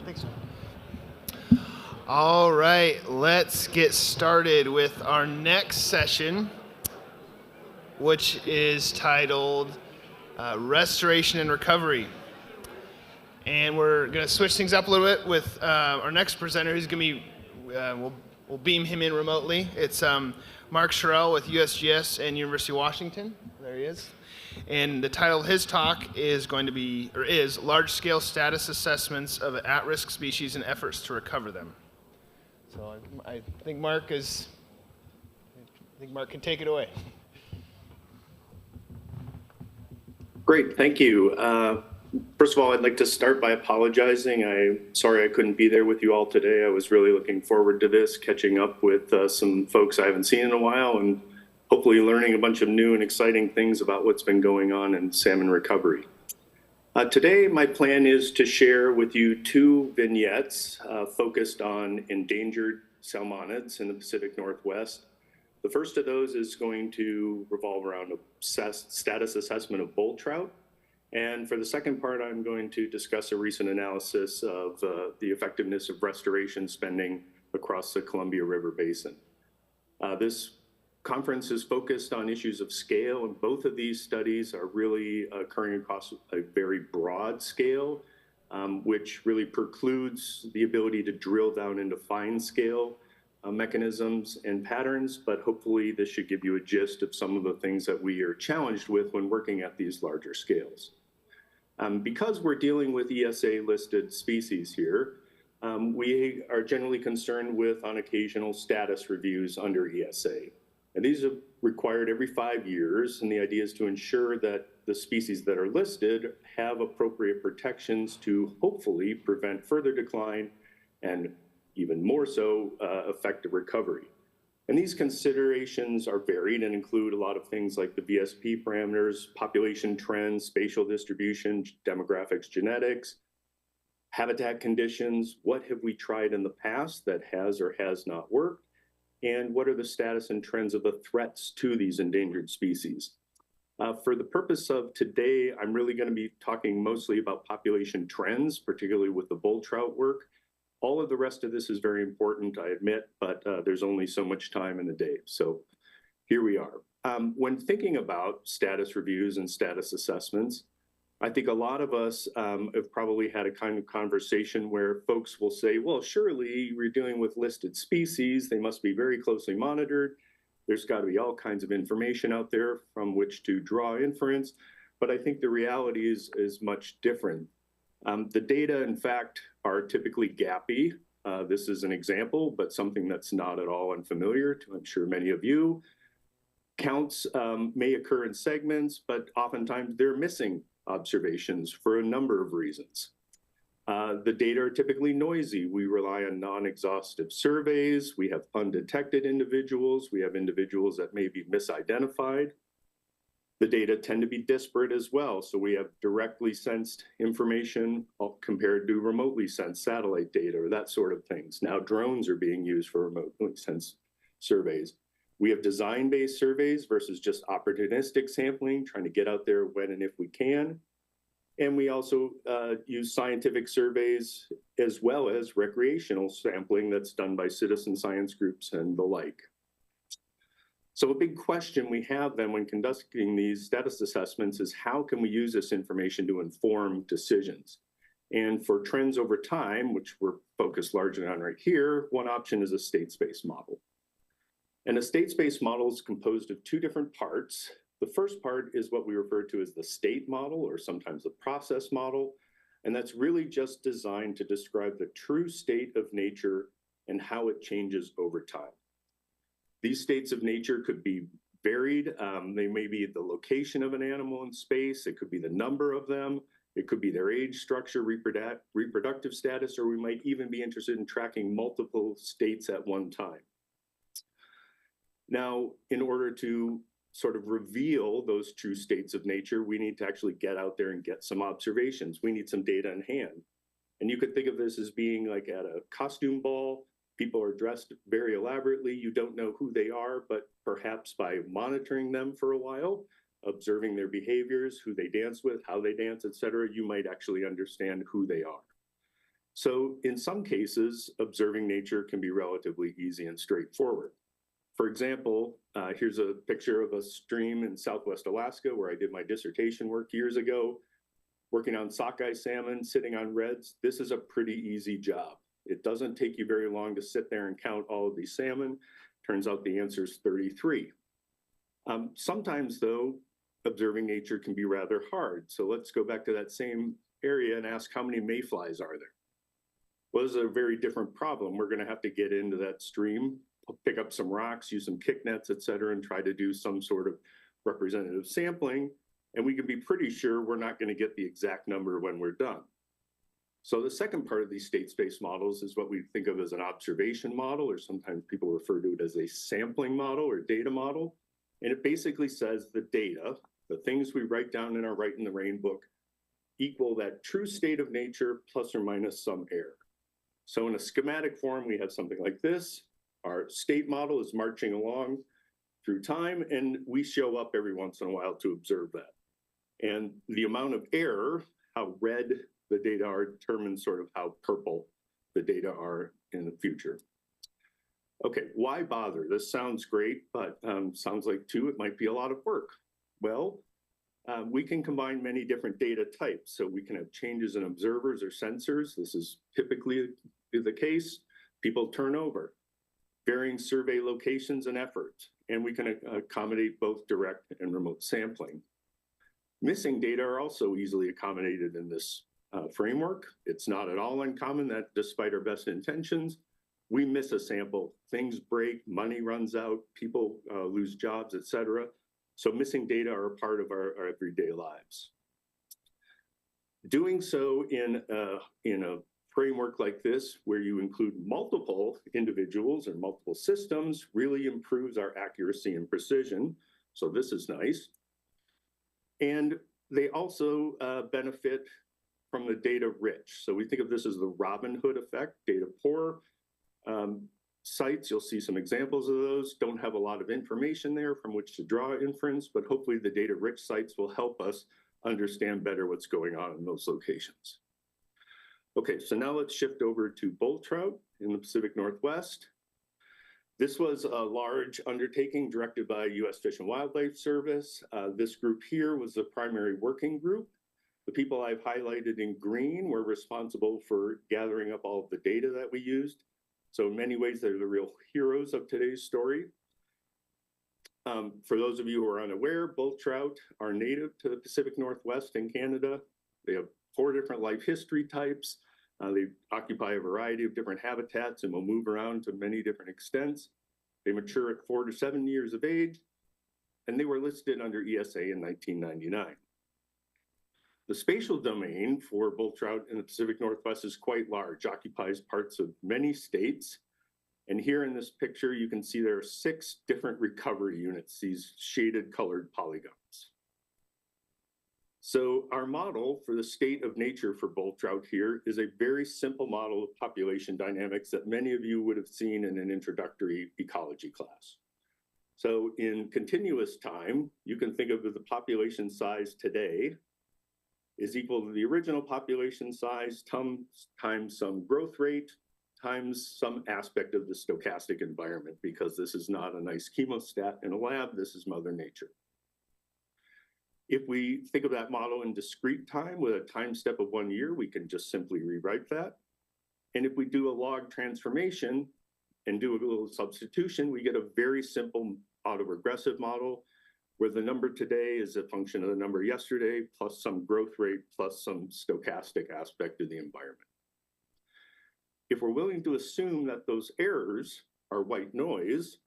Thanks. All right, let's get started with our next session, which is titled Restoration and Recovery. And we're going to switch things up a little bit with our next presenter, who's going to be, we'll beam him in remotely. It's Mark Scheuerell with USGS and University of Washington. There he is. And the title of his talk is going to be, or is, Large-Scale Status Assessments of At-Risk Species and Efforts to Recover Them. So I think Mark can take it away. Great, thank you. First of all, I'd like to start by apologizing. I'm sorry I couldn't be there with you all today. I was really looking forward to this, catching up with some folks I haven't seen in a while, and hopefully learning a bunch of new and exciting things about what's been going on in salmon recovery. Today, my plan is to share with you two vignettes focused on endangered salmonids in the Pacific Northwest. The first of those is going to revolve around a status assessment of bull trout. And for the second part, I'm going to discuss a recent analysis of the effectiveness of restoration spending across the Columbia River Basin. This conference is focused on issues of scale, and both of these studies are really occurring across a very broad scale, which really precludes the ability to drill down into fine scale mechanisms and patterns, but hopefully this should give you a gist of some of the things that we are challenged with when working at these larger scales. Because we're dealing with ESA listed species here, we are generally concerned with on occasional status reviews under ESA. And these are required every 5 years, and the idea is to ensure that the species that are listed have appropriate protections to hopefully prevent further decline and even more so effective recovery. And these considerations are varied and include a lot of things like the VSP parameters, population trends, spatial distribution, demographics, genetics, habitat conditions, what have we tried in the past that has or has not worked, and what are the status and trends of the threats to these endangered species. For the purpose of today, I'm really going to be talking mostly about population trends, particularly with the bull trout work. All of the rest of this is very important, I admit, but there's only so much time in the day. So here we are. When thinking about status reviews and status assessments, I think a lot of us have probably had a kind of conversation where folks will say, well, surely we're dealing with listed species. They must be very closely monitored. There's got to be all kinds of information out there from which to draw inference. But I think the reality is much different. The data, in fact, are typically gappy. This is an example, but something that's not at all unfamiliar to, I'm sure, many of you. Counts may occur in segments, but oftentimes they're missing observations for a number of reasons. The data are typically noisy. We rely on non-exhaustive surveys. We have undetected individuals. We have individuals that may be misidentified. The data tend to be disparate as well. So we have directly sensed information compared to remotely sensed satellite data or that sort of things. Now drones are being used for remotely sensed surveys. We have design-based surveys versus just opportunistic sampling, trying to get out there when and if we can. And we also use scientific surveys as well as recreational sampling that's done by citizen science groups and the like. So a big question we have then when conducting these status assessments is how can we use this information to inform decisions? And for trends over time, which we're focused largely on right here, one option is a state-space model. And a state-space model is composed of two different parts. The first part is what we refer to as the state model, or sometimes the process model. And that's really just designed to describe the true state of nature and how it changes over time. These states of nature could be varied. They may be the location of an animal in space. It could be the number of them. It could be their age, structure, reproductive status, or we might even be interested in tracking multiple states at one time. Now, in order to sort of reveal those true states of nature, we need to actually get out there and get some observations. We need some data in hand. And you could think of this as being like at a costume ball. People are dressed very elaborately. You don't know who they are, but perhaps by monitoring them for a while, observing their behaviors, who they dance with, how they dance, et cetera, you might actually understand who they are. So in some cases, observing nature can be relatively easy and straightforward. For example, here's a picture of a stream in Southwest Alaska where I did my dissertation work years ago, working on sockeye salmon, sitting on reds. This is a pretty easy job. It doesn't take you very long to sit there and count all of these salmon. Turns out the answer is 33. Sometimes, though, observing nature can be rather hard. So let's go back to that same area and ask how many mayflies are there? Well, this is a very different problem. We're going to have to get into that stream, pick up some rocks, use some kick nets, et cetera, and try to do some sort of representative sampling. And we can be pretty sure we're not going to get the exact number when we're done. So the second part of these state space models is what we think of as an observation model, or sometimes people refer to it as a sampling model or data model. And it basically says the data, the things we write down in our Write in the Rain book, equal that true state of nature plus or minus some error. So in a schematic form, we have something like this. Our state model is marching along through time, and we show up every once in a while to observe that. And the amount of error, how red the data are, determines sort of how purple the data are in the future. Okay, why bother? This sounds great, but sounds like too, it might be a lot of work. Well, we can combine many different data types. So we can have changes in observers or sensors. This is typically the case. People turn over, varying survey locations and efforts, and we can accommodate both direct and remote sampling. Missing data are also easily accommodated in this framework. It's not at all uncommon that despite our best intentions, we miss a sample, things break, money runs out, people lose jobs, et cetera. So missing data are a part of our everyday lives. Doing so in a framework like this, where you include multiple individuals or multiple systems, really improves our accuracy and precision. So this is nice. And they also benefit from the data rich. So we think of this as the Robin Hood effect, data poor. Sites, you'll see some examples of those, don't have a lot of information there from which to draw inference, but hopefully the data rich sites will help us understand better what's going on in those locations. Okay, so now let's shift over to bull trout in the Pacific Northwest. This was a large undertaking directed by U.S. Fish and Wildlife Service. This group here was the primary working group. The people I've highlighted in green were responsible for gathering up all of the data that we used. So in many ways, they're the real heroes of today's story. For those of you who are unaware, bull trout are native to the Pacific Northwest in Canada. They have 4 different life history types. They occupy a variety of different habitats and will move around to many different extents. They mature at 4 to 7 years of age, and they were listed under ESA in 1999. The spatial domain for bull trout in the Pacific Northwest is quite large, occupies parts of many states. And here in this picture, you can see there are 6 different recovery units, these shaded colored polygons. So our model for the state of nature for bull trout here is a very simple model of population dynamics that many of you would have seen in an introductory ecology class. So in continuous time, you can think of the population size today is equal to the original population size times some growth rate times some aspect of the stochastic environment, because this is not a nice chemostat in a lab, this is Mother Nature. If we think of that model in discrete time with a time step of 1 year, we can just simply rewrite that. And if we do a log transformation and do a little substitution, we get a very simple autoregressive model where the number today is a function of the number yesterday, plus some growth rate, plus some stochastic aspect of the environment. If we're willing to assume that those errors are white noise,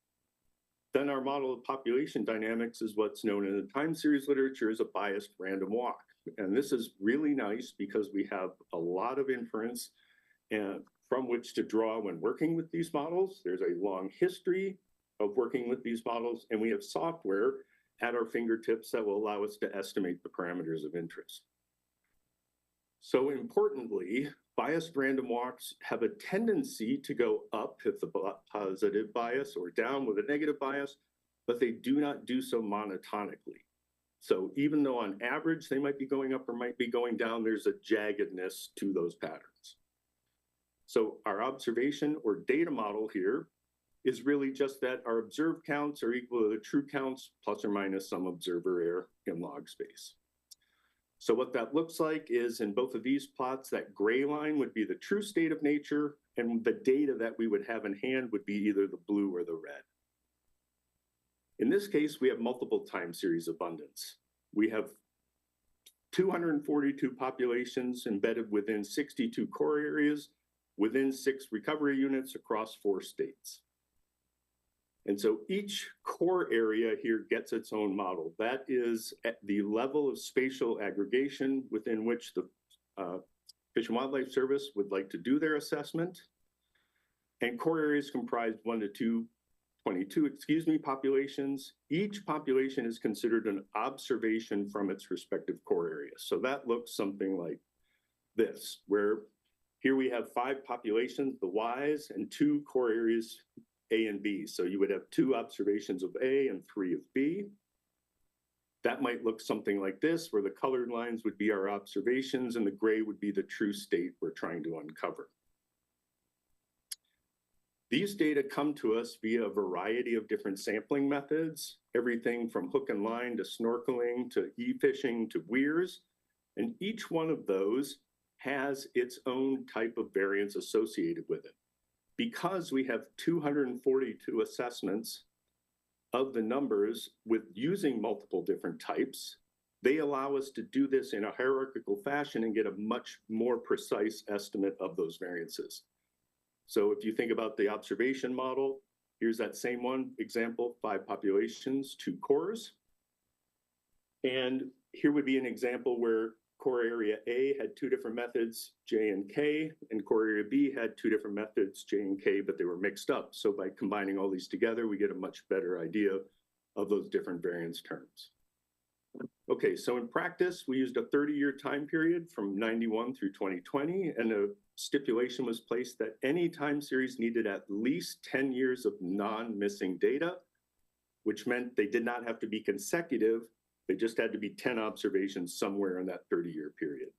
then our model of population dynamics is what's known in the time series literature as a biased random walk. And this is really nice because we have a lot of inference from which to draw when working with these models. There's a long history of working with these models, and we have software at our fingertips that will allow us to estimate the parameters of interest. So importantly, biased random walks have a tendency to go up with a positive bias or down with a negative bias, but they do not do so monotonically. So even though on average they might be going up or might be going down, there's a jaggedness to those patterns. So our observation or data model here is really just that our observed counts are equal to the true counts plus or minus some observer error in log space. So what that looks like is in both of these plots, that gray line would be the true state of nature, and the data that we would have in hand would be either the blue or the red. In this case, we have multiple time series abundance. We have 242 populations embedded within 62 core areas, within 6 recovery units across 4 states. And so each core area here gets its own model. That is at the level of spatial aggregation within which the Fish and Wildlife Service would like to do their assessment. And core areas comprise 1 to 22 populations. Each population is considered an observation from its respective core area. So that looks something like this, where here we have 5 populations, the Ys, and 2 core areas, A and B. So you would have 2 observations of A and 3 of B. That might look something like this, where the colored lines would be our observations and the gray would be the true state we're trying to uncover. These data come to us via a variety of different sampling methods, everything from hook and line to snorkeling to e-fishing to weirs. And each one of those has its own type of variance associated with it. Because we have 242 assessments of the numbers with using multiple different types, they allow us to do this in a hierarchical fashion and get a much more precise estimate of those variances. So if you think about the observation model, here's that same one example, 5 populations, 2 cores. And here would be an example where core area A had 2 different methods, J and K, and core area B had 2 different methods, J and K, but they were mixed up. So by combining all these together, we get a much better idea of those different variance terms. Okay, so in practice, we used a 30-year time period from 91 through 2020, and a stipulation was placed that any time series needed at least 10 years of non-missing data, which meant they did not have to be consecutive. They just had to be 10 observations somewhere in that 30-year period.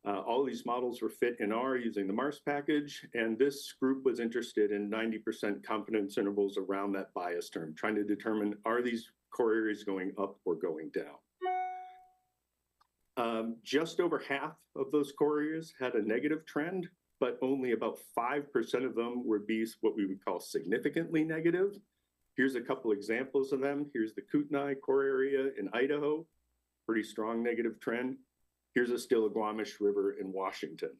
All these models were fit in R using the MARS package, and this group was interested in 90% confidence intervals around that bias term, trying to determine, are these core areas going up or going down? Just over half of those core areas had a negative trend, but only about 5% of them would be what we would call significantly negative. Here's a couple examples of them. Here's the Kootenai core area in Idaho, pretty strong negative trend. Here's a Stillaguamish River in Washington.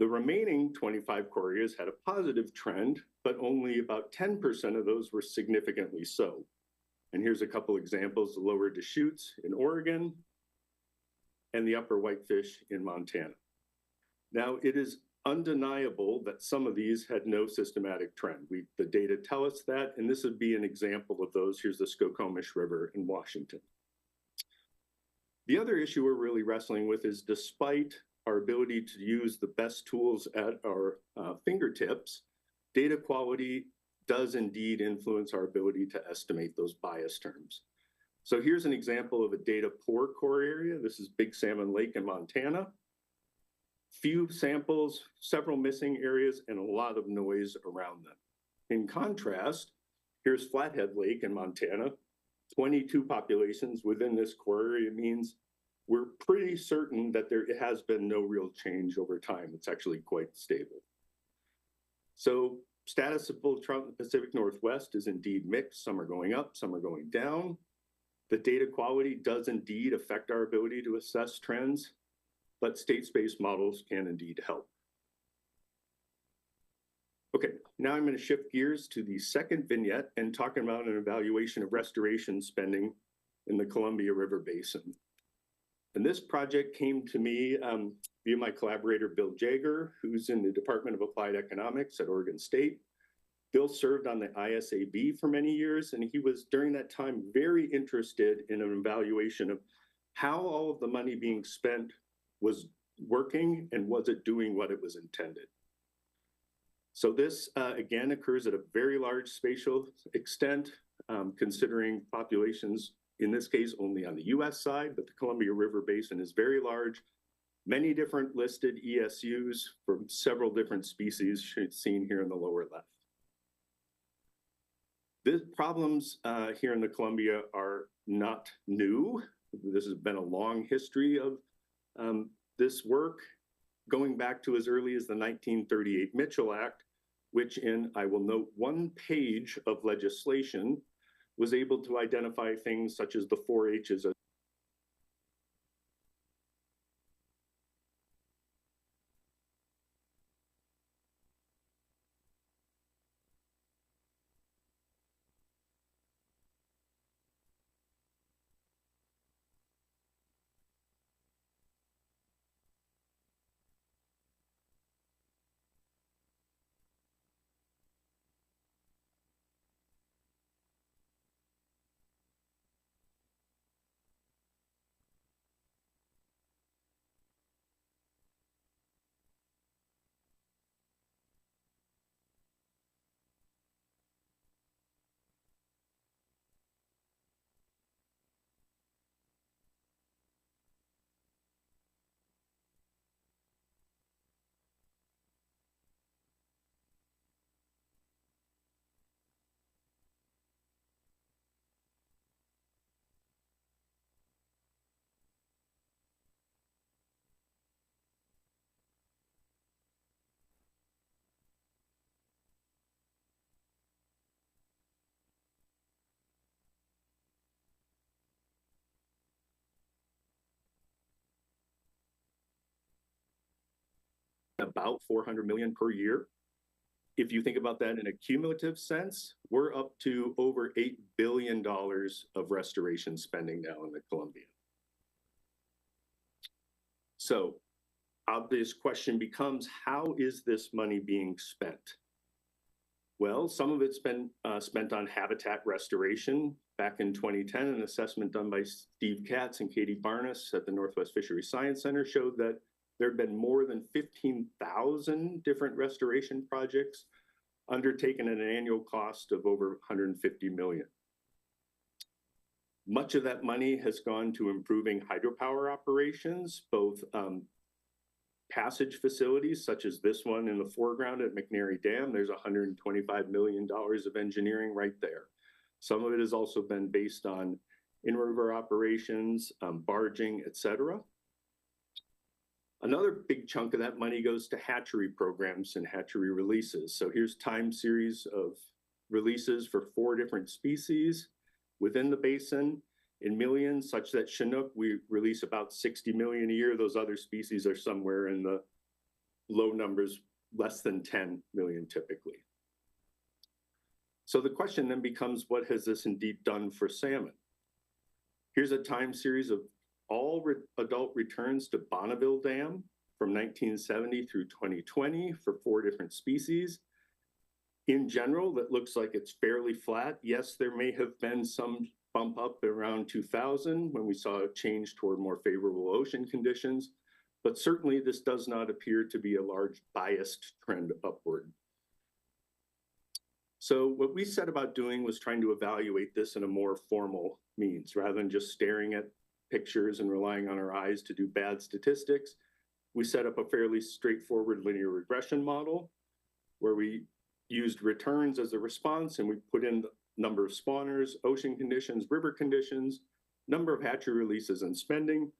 The remaining 25 core areas had a positive trend, but only about 10% of those were significantly so. And here's a couple examples, the lower Deschutes in Oregon and the upper Whitefish in Montana. Now, it is undeniable that some of these had no systematic trend. The data tell us that, and this would be an example of those. Here's the Skokomish River in Washington. The other issue we're really wrestling with is, despite our ability to use the best tools at our fingertips, data quality does indeed influence our ability to estimate those bias terms. So here's an example of a data poor core area. This is Big Salmon Lake in Montana. Few samples, several missing areas, and a lot of noise around them. In contrast, here's Flathead Lake in Montana. 22 populations within this core area means we're pretty certain that there has been no real change over time. It's actually quite stable. So status of bull trout in the Pacific Northwest is indeed mixed. Some are going up, some are going down. The data quality does indeed affect our ability to assess trends, but state-space models can indeed help. Okay, now I'm going to shift gears to the second vignette and talk about an evaluation of restoration spending in the Columbia River Basin. And this project came to me via my collaborator, Bill Jager, who's in the Department of Applied Economics at Oregon State. Bill served on the ISAB for many years, and he was during that time very interested in an evaluation of how all of the money being spent was working and was it doing what it was intended. So this, again, occurs at a very large spatial extent, considering populations, in this case, only on the US side, but the Columbia River Basin is very large. Many different listed ESUs from several different species seen here in the lower left. The problems here in the Columbia are not new. This has been a long history of this work, going back to as early as the 1938 Mitchell Act, which in, I will note, one page of legislation was able to identify things such as the 4-H's. About 400 million per year. If you think about that in a cumulative sense, we're up to over $8 billion of restoration spending now in the Columbia. So, obvious question becomes, how is this money being spent? Well, some of it's been spent on habitat restoration. Back in 2010, an assessment done by Steve Katz and Katie Barnes at the Northwest Fisheries Science Center showed that there have been more than 15,000 different restoration projects undertaken at an annual cost of over $150 million. Much of that money has gone to improving hydropower operations, both passage facilities, such as this one in the foreground at McNary Dam. There's $125 million of engineering right there. Some of it has also been based on in-river operations, barging, et cetera. Another big chunk of that money goes to hatchery programs and hatchery releases. So here's time series of releases for 4 different species within the basin in millions, such that Chinook, we release about 60 million a year. Those other species are somewhere in the low numbers, less than 10 million typically. So the question then becomes, what has this indeed done for salmon? Here's a time series of all adult returns to Bonneville Dam from 1970 through 2020 for 4 different species. In general, that looks like it's fairly flat. Yes, there may have been some bump up around 2000 when we saw a change toward more favorable ocean conditions, but certainly this does not appear to be a large biased trend upward. So what we set about doing was trying to evaluate this in a more formal means, rather than just staring at pictures and relying on our eyes to do bad statistics. We set up a fairly straightforward linear regression model where we used returns as a response, and we put in the number of spawners, ocean conditions, river conditions, number of hatchery releases and spending,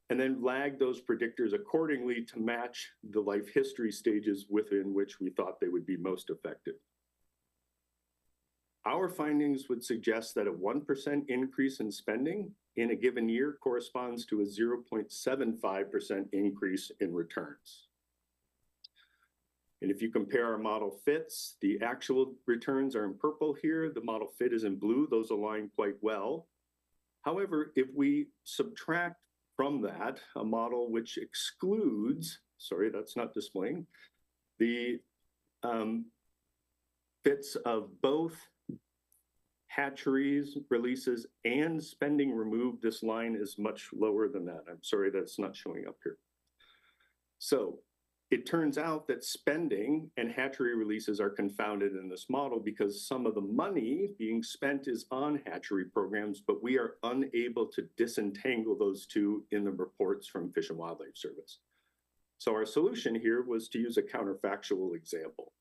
and then lagged those predictors accordingly to match the life history stages within which we thought they would be most effective. Our findings would suggest that a 1% increase in spending in a given year corresponds to a 0.75% increase in returns. And if you compare our model fits, the actual returns are in purple here, the model fit is in blue, those align quite well. However, if we subtract from that a model which excludes, sorry, that's not displaying, the fits of both hatcheries, releases, and spending removed, this line is much lower than that. I'm sorry that's not showing up here. So it turns out that spending and hatchery releases are confounded in this model because some of the money being spent is on hatchery programs, but we are unable to disentangle those two in the reports from Fish and Wildlife Service. So our solution here was to use a counterfactual example.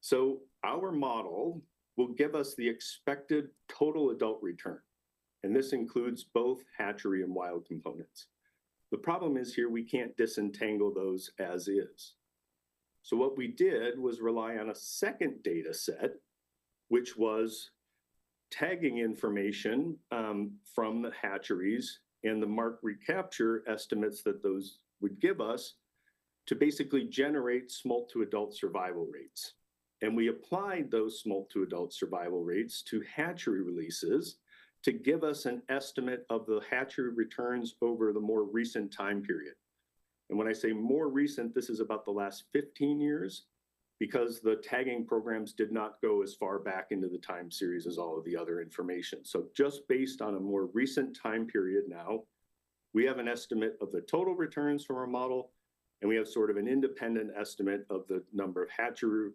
So our model will give us the expected total adult return, and this includes both hatchery and wild components. The problem is here we can't disentangle those as is. So what we did was rely on a second data set, which was tagging information from the hatcheries and the mark recapture estimates that those would give us to basically generate smolt to adult survival rates. And we applied those smolt to adult survival rates to hatchery releases to give us an estimate of the hatchery returns over the more recent time period. And when I say more recent, this is about the last 15 years, because the tagging programs did not go as far back into the time series as all of the other information. So just based on a more recent time period now, we have an estimate of the total returns from our model, and we have sort of an independent estimate of the number of hatchery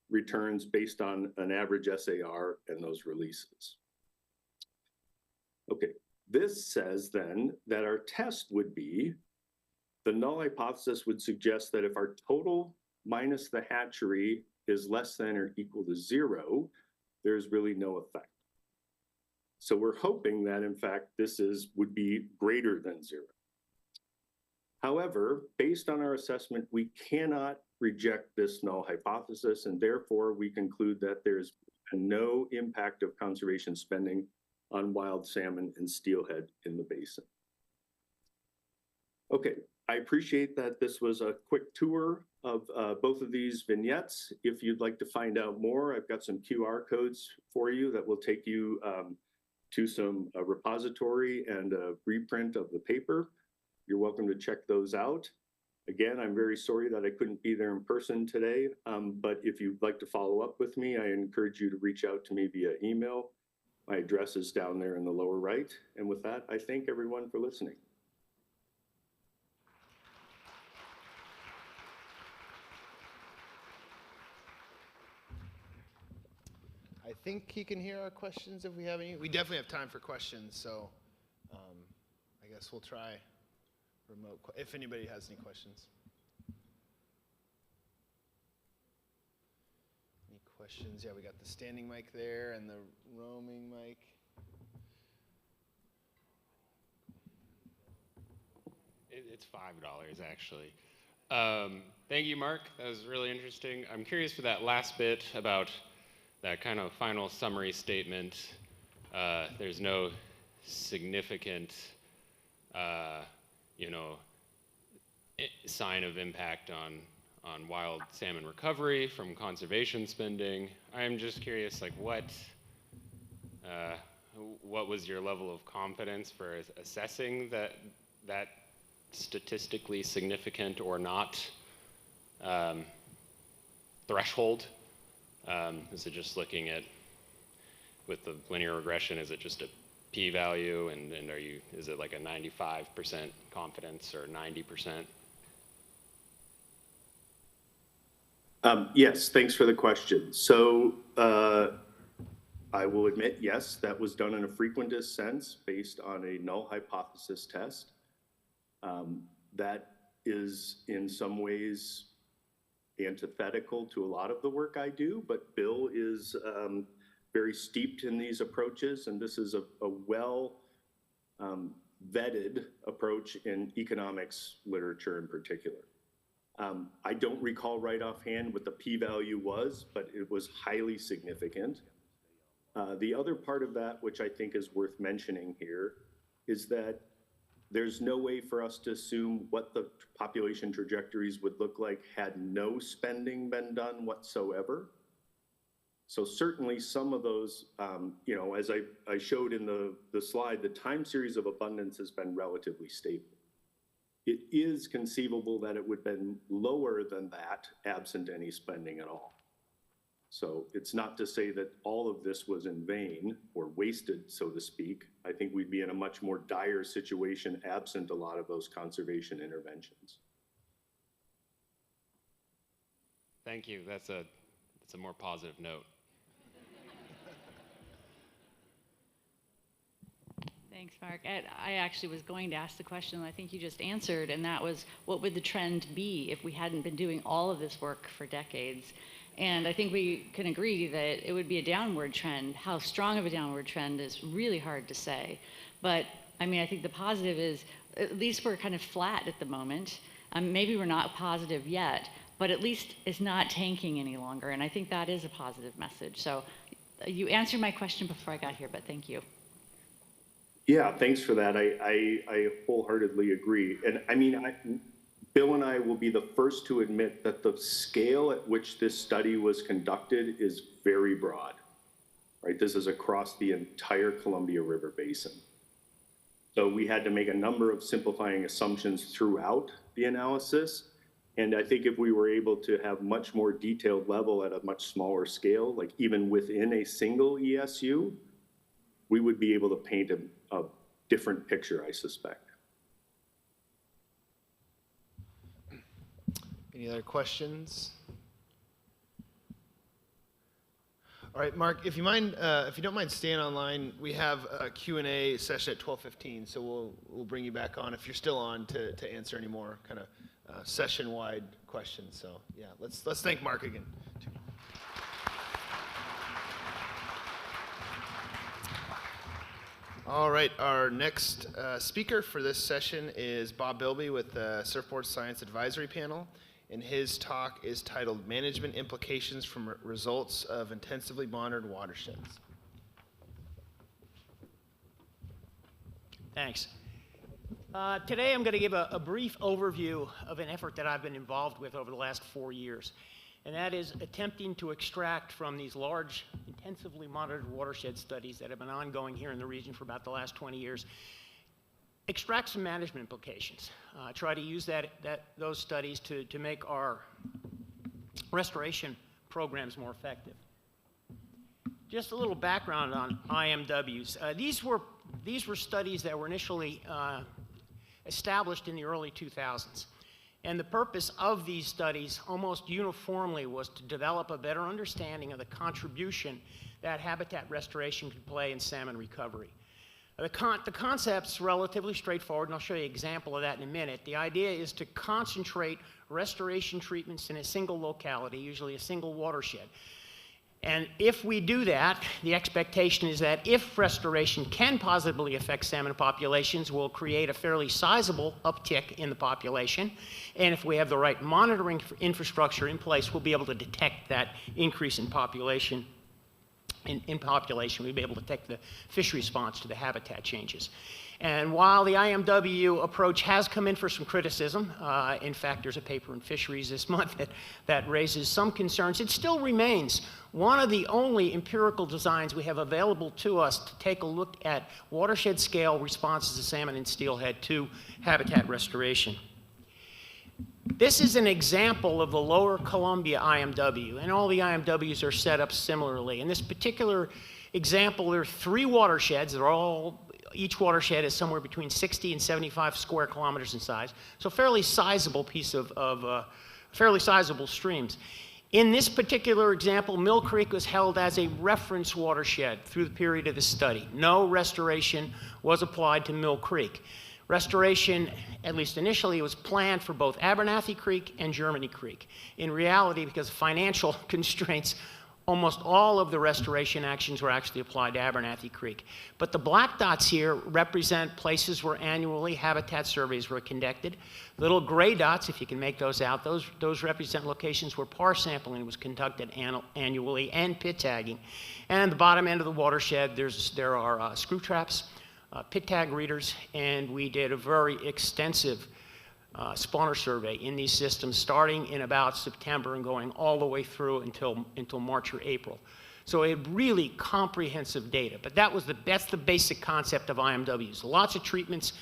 returns based on an average SAR and those releases. Okay, this says then that our test would be, the null hypothesis would suggest that if our total minus the hatchery is less than or equal to 0, there's really no effect. So we're hoping that in fact this would be greater than 0. However, based on our assessment, we cannot reject this null hypothesis, and therefore we conclude that there's no impact of conservation spending on wild salmon and steelhead in the basin. Okay, I appreciate that this was a quick tour of both of these vignettes. If you'd like to find out more, I've got some QR codes for you that will take you to some repository and a reprint of the paper. You're welcome to check those out. Again, I'm very sorry that I couldn't be there in person today, but if you'd like to follow up with me, I encourage you to reach out to me via email. My address is down there in the lower right. And with that, I thank everyone for listening. I think he can hear our questions if we have any. We definitely have time for questions, so I guess we'll try remote, if anybody has any questions. Any questions? Yeah, we got the standing mic there and the roaming mic. It's $5 actually. Thank you, Mark. That was really interesting. I'm curious for that last bit about that kind of final summary statement. There's no significant, sign of impact on wild salmon recovery from conservation spending. I'm just curious, like what was your level of confidence for assessing that statistically significant or not threshold? Is it just looking at, with the linear regression, is it just a p-value, and is it like a 95% confidence or 90%? Yes, thanks for the question. So I will admit, yes, that was done in a frequentist sense based on a null hypothesis test. That is in some ways antithetical to a lot of the work I do, but Bill is very steeped in these approaches, and this is a well vetted approach in economics literature in particular. I don't recall right offhand what the p-value was, but it was highly significant. The other part of that, which I think is worth mentioning here, is that there's no way for us to assume what the population trajectories would look like had no spending been done whatsoever. So certainly some of those, as I showed in the slide, the time series of abundance has been relatively stable. It is conceivable that it would have been lower than that absent any spending at all. So it's not to say that all of this was in vain or wasted, so to speak. I think we'd be in a much more dire situation absent a lot of those conservation interventions. Thank you. That's a more positive note. Thanks, Mark. I actually was going to ask the question I think you just answered, and that was, what would the trend be if we hadn't been doing all of this work for decades? And I think we can agree that it would be a downward trend. How strong of a downward trend is really hard to say. But I mean, I think the positive is, at least we're kind of flat at the moment. Maybe we're not positive yet, but at least it's not tanking any longer. And I think that is a positive message. So you answered my question before I got here, but thank you. Yeah, thanks for that. I wholeheartedly agree. And I mean, Bill and I will be the first to admit that the scale at which this study was conducted is very broad, right? This is across the entire Columbia River Basin. So we had to make a number of simplifying assumptions throughout the analysis. And I think if we were able to have much more detailed level at a much smaller scale, like even within a single ESU, we would be able to paint a different picture, I suspect. Any other questions? All right, Mark, if you don't mind staying online, we have a Q&A session at 12:15, so we'll bring you back on if you're still on to answer any more kind of session-wide questions. So yeah, let's thank Mark again. All right, our next speaker for this session is Bob Bilby with the Surfboard Science Advisory Panel, and his talk is titled Management Implications from Results of Intensively Monitored Watersheds. Thanks. Today I'm going to give a brief overview of an effort that I've been involved with over the last 4 years, and that is attempting to extract from these large, intensively monitored watershed studies that have been ongoing here in the region for about the last 20 years, extract some management implications. Try to use those studies to make our restoration programs more effective. Just a little background on IMWs. These were studies that were initially established in the early 2000s. And the purpose of these studies almost uniformly was to develop a better understanding of the contribution that habitat restoration could play in salmon recovery. The concept's relatively straightforward, and I'll show you an example of that in a minute. The idea is to concentrate restoration treatments in a single locality, usually a single watershed. And if we do that, the expectation is that if restoration can positively affect salmon populations, we'll create a fairly sizable uptick in the population. And if we have the right monitoring infrastructure in place, we'll be able to detect that increase in population. In population, we'll be able to detect the fish response to the habitat changes. And while the IMW approach has come in for some criticism, in fact, there's a paper in Fisheries this month that raises some concerns, it still remains one of the only empirical designs we have available to us to take a look at watershed scale responses of salmon and steelhead to habitat restoration. This is an example of the Lower Columbia IMW, and all the IMWs are set up similarly. In this particular example, there are 3 watersheds. Each watershed is somewhere between 60 and 75 square kilometers in size, so fairly sizable piece of fairly sizable streams. In this particular example, Mill Creek was held as a reference watershed through the period of the study. No restoration was applied to Mill Creek. Restoration, at least initially, was planned for both Abernathy Creek and Germany Creek. In reality, because of financial constraints, almost all of the restoration actions were actually applied to Abernathy Creek. But the black dots here represent places where annually habitat surveys were conducted. Little gray dots, if you can make those out, those represent locations where PAR sampling was conducted annually and pit tagging. And at the bottom end of the watershed, there are screw traps, pit tag readers, and we did a very extensive spawner survey in these systems starting in about September and going all the way through until March or April. So a really comprehensive data, but that's the basic concept of IMWs. Lots of treatments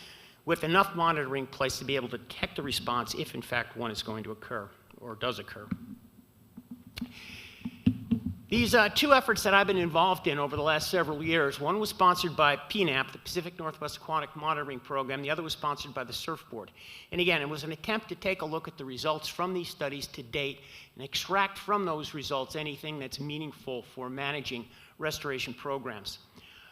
with enough monitoring in place to be able to detect a response if in fact one is going to occur or does occur. These 2 efforts that I've been involved in over the last several years, one was sponsored by PNAP, the Pacific Northwest Aquatic Monitoring Program, the other was sponsored by the Surfboard. And again, it was an attempt to take a look at the results from these studies to date and extract from those results anything that's meaningful for managing restoration programs.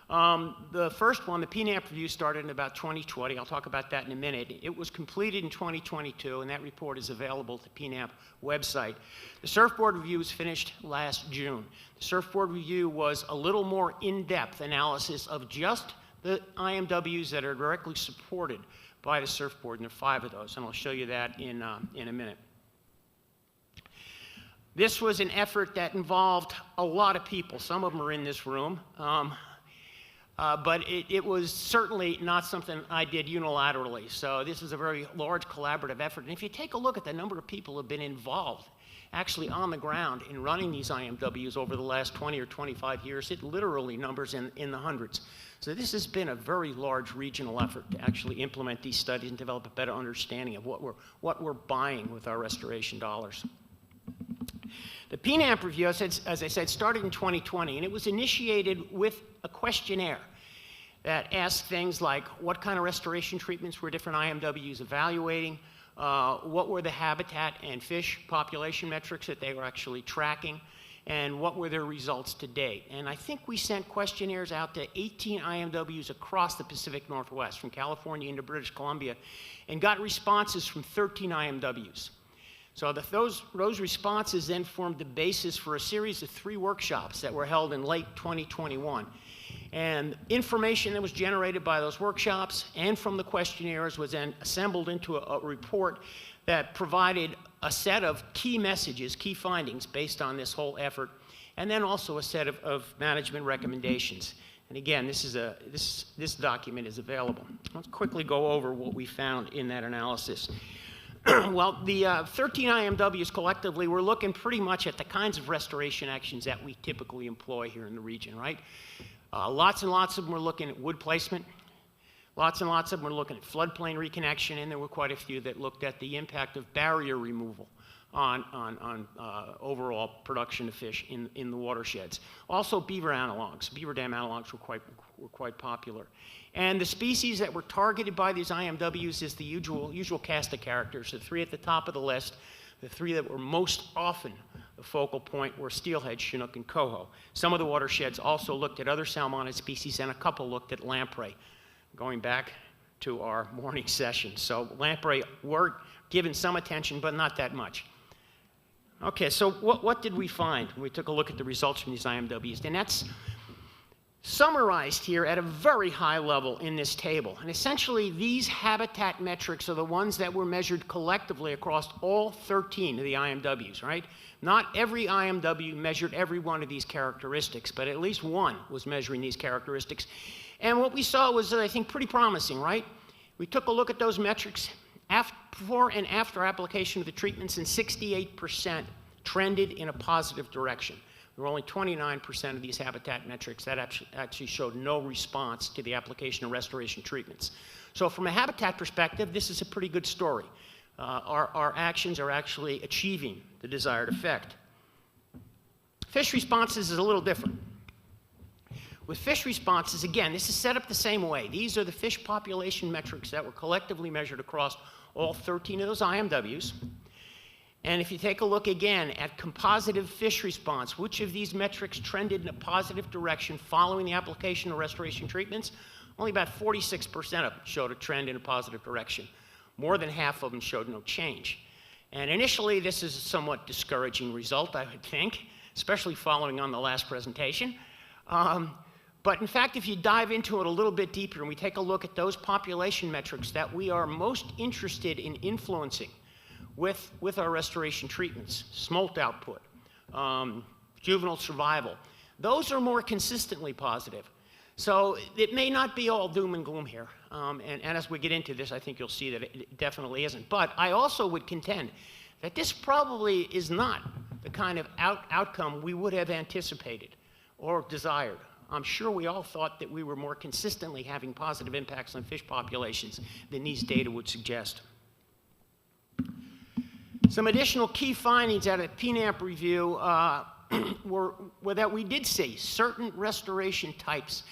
The first one, the PNAP review, started in about 2020. I'll talk about that in a minute. It was completed in 2022, and that report is available at the PNAP website. The surfboard review was finished last June. The surfboard review was a little more in-depth analysis of just the IMWs that are directly supported by the surfboard, and there are 5 of those, and I'll show you that in a minute. This was an effort that involved a lot of people. Some of them are in this room. But it was certainly not something I did unilaterally. So this is a very large collaborative effort. And if you take a look at the number of people who have been involved actually on the ground in running these IMWs over the last 20 or 25 years, it literally numbers in the hundreds. So this has been a very large regional effort to actually implement these studies and develop a better understanding of what we're buying with our restoration dollars. The PNAP review, as I said, started in 2020, and it was initiated with a questionnaire that asked things like what kind of restoration treatments were different IMWs evaluating, what were the habitat and fish population metrics that they were actually tracking, and what were their results to date. And I think we sent questionnaires out to 18 IMWs across the Pacific Northwest, from California into British Columbia, and got responses from 13 IMWs. So those responses then formed the basis for a series of 3 workshops that were held in late 2021. And information that was generated by those workshops and from the questionnaires was then assembled into a report that provided a set of key messages, key findings based on this whole effort, and then also a set of management recommendations. And again, this document is available. Let's quickly go over what we found in that analysis. Well, the 13 IMWs collectively were looking pretty much at the kinds of restoration actions that we typically employ here in the region, right? Lots and lots of them were looking at wood placement. Lots and lots of them were looking at floodplain reconnection, and there were quite a few that looked at the impact of barrier removal on overall production of fish in the watersheds. Also, beaver analogs, beaver dam analogs were quite popular. And the species that were targeted by these IMWs is the usual cast of characters. The 3 at the top of the list, the 3 that were most often the focal point were steelhead, chinook, and coho. Some of the watersheds also looked at other salmonid species, and a couple looked at lamprey, going back to our morning session. So lamprey were given some attention, but not that much. Okay, so what did we find when we took a look at the results from these IMWs? And that's summarized here at a very high level in this table. And essentially, these habitat metrics are the ones that were measured collectively across all 13 of the IMWs, right? Not every IMW measured every one of these characteristics, but at least one was measuring these characteristics. And what we saw was, I think, pretty promising, right? We took a look at those metrics before and after application of the treatments, and 68% trended in a positive direction. There were only 29% of these habitat metrics that actually showed no response to the application of restoration treatments. So from a habitat perspective, this is a pretty good story. Our actions are actually achieving the desired effect. Fish responses is a little different. With fish responses, again, this is set up the same way. These are the fish population metrics that were collectively measured across all 13 of those IMWs. And if you take a look again at compositive fish response, which of these metrics trended in a positive direction following the application of restoration treatments? Only about 46% of them showed a trend in a positive direction. More than half of them showed no change. And initially, this is a somewhat discouraging result, I would think, especially following on the last presentation. But in fact, if you dive into it a little bit deeper and we take a look at those population metrics that we are most interested in influencing with our restoration treatments, smolt output, juvenile survival, those are more consistently positive. So it may not be all doom and gloom here. And as we get into this, I think you'll see that it definitely isn't. But I also would contend that this probably is not the kind of outcome we would have anticipated or desired. I'm sure we all thought that we were more consistently having positive impacts on fish populations than these data would suggest. Some additional key findings out of the PNAP review were that we did see certain restoration types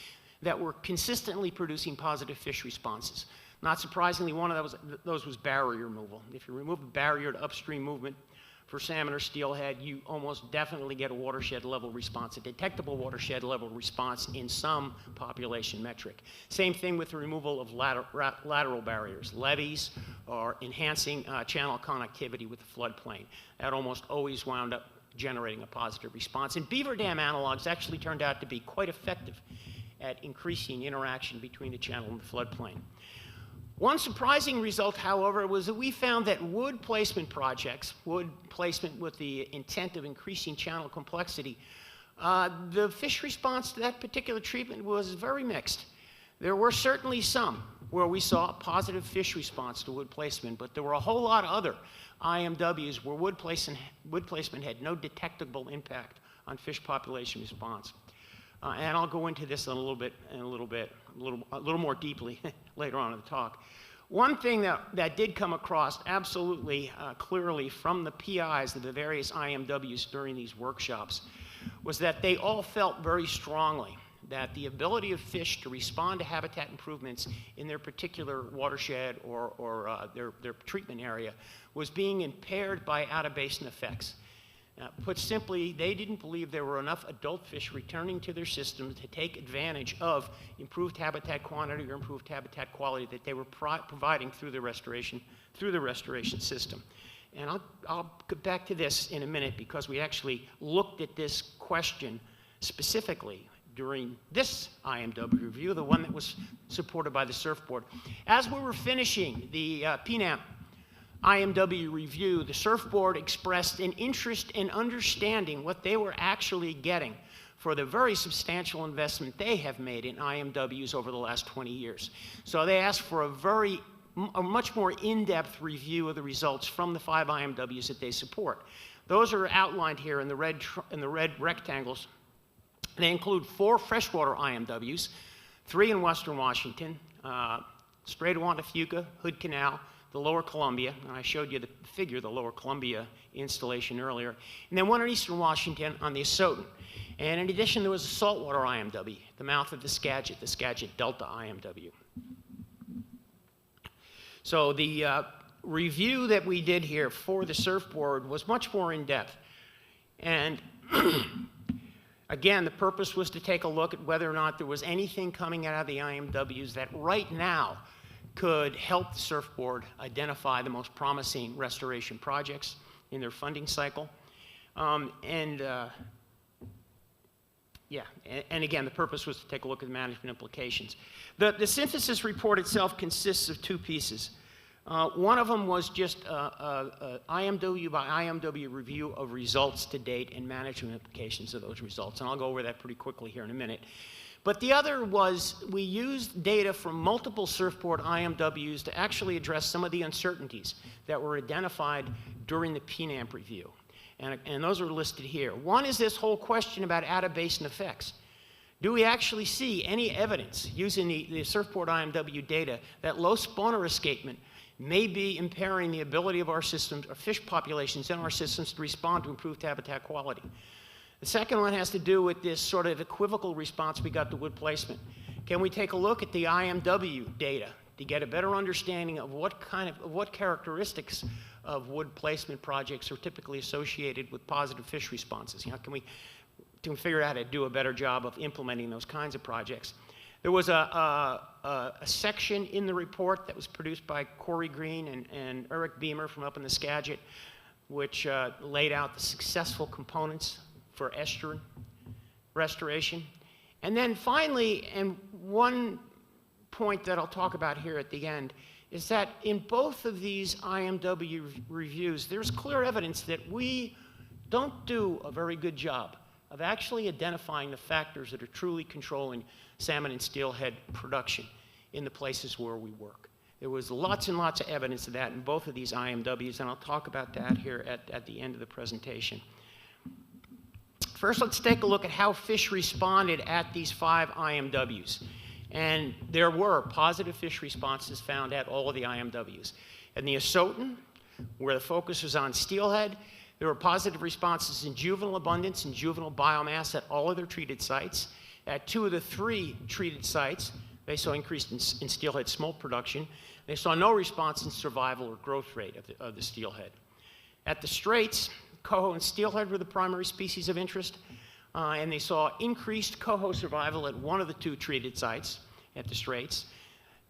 that were consistently producing positive fish responses. Not surprisingly, one of those was barrier removal. If you remove a barrier to upstream movement for salmon or steelhead, you almost definitely get a watershed level response, a detectable watershed level response in some population metric. Same thing with the removal of lateral barriers, levees, or enhancing channel connectivity with the floodplain. That almost always wound up generating a positive response. And beaver dam analogs actually turned out to be quite effective at increasing interaction between the channel and the floodplain. One surprising result, however, was that we found that wood placement projects, wood placement with the intent of increasing channel complexity, the fish response to that particular treatment was very mixed. There were certainly some where we saw a positive fish response to wood placement, but there were a whole lot of other IMWs where wood placement had no detectable impact on fish population response. And I'll go into this a little more deeply later on in the talk. One thing that did come across absolutely clearly from the PIs of the various IMWs during these workshops was that they all felt very strongly that the ability of fish to respond to habitat improvements in their particular watershed or their treatment area was being impaired by out-of-basin effects. Put simply, they didn't believe there were enough adult fish returning to their systems to take advantage of improved habitat quantity or improved habitat quality that they were providing through the restoration system. And I'll get back to this in a minute because we actually looked at this question specifically during this IMW review, the one that was supported by the Surfboard. As we were finishing the PNAP IMW review, the Surfboard expressed an interest in understanding what they were actually getting for the very substantial investment they have made in IMWs over the last 20 years. So they asked for a much more in-depth review of the results from the 5 IMWs that they support. Those are outlined here in the red rectangles. They include 4 freshwater IMWs, 3 in Western Washington, Strait of Juan de Fuca, Hood Canal, the Lower Columbia, and I showed you the figure of the Lower Columbia installation earlier, and then 1 in Eastern Washington on the Asotin. And in addition, there was a saltwater IMW, the mouth of the Skagit Delta IMW. So the review that we did here for the Surfboard was much more in-depth. And again, the purpose was to take a look at whether or not there was anything coming out of the IMWs that right now could help the Surfboard identify the most promising restoration projects in their funding cycle. And again, the purpose was to take a look at the management implications. The synthesis report itself consists of 2 pieces. One of them was just IMW by IMW review of results to date and management implications of those results. And I'll go over that pretty quickly here in a minute. But the other was we used data from multiple Surfboard IMWs to actually address some of the uncertainties that were identified during the PNAMP review. And those are listed here. One is this whole question about out-of-basin effects. Do we actually see any evidence using the Surfboard IMW data that low spawner escapement may be impairing the ability of our systems, or fish populations in our systems, to respond to improved habitat quality? The second one has to do with this sort of equivocal response we got to wood placement. Can we take a look at the IMW data to get a better understanding of what characteristics of wood placement projects are typically associated with positive fish responses? You know, can we figure out how to do a better job of implementing those kinds of projects? There was a section in the report that was produced by Corey Green and Eric Beamer from up in the Skagit, which laid out the successful components for estuarine restoration. And then finally, and one point that I'll talk about here at the end, is that in both of these IMW reviews, there's clear evidence that we don't do a very good job of actually identifying the factors that are truly controlling salmon and steelhead production in the places where we work. There was lots and lots of evidence of that in both of these IMWs, and I'll talk about that here at the end of the presentation. First, let's take a look at how fish responded at these 5 IMWs. And there were positive fish responses found at all of the IMWs. In the Asotin, where the focus was on steelhead, there were positive responses in juvenile abundance and juvenile biomass at all of their treated sites. At 2 of the 3 treated sites, they saw increase in steelhead smolt production. They saw no response in survival or growth rate of the steelhead. At the Straits, coho and steelhead were the primary species of interest, and they saw increased coho survival at one of the 2 treated sites at the Straits.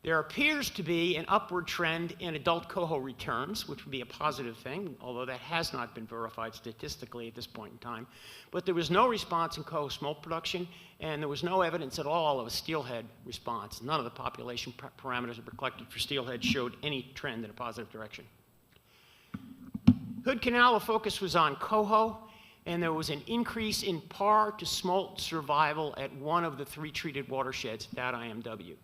There appears to be an upward trend in adult coho returns, which would be a positive thing, although that has not been verified statistically at this point in time. But there was no response in coho smolt production, and there was no evidence at all of a steelhead response. None of the population parameters that were collected for steelhead showed any trend in a positive direction. Hood Canal, the focus was on coho, and there was an increase in par to smolt survival at one of the 3 treated watersheds at that IMW.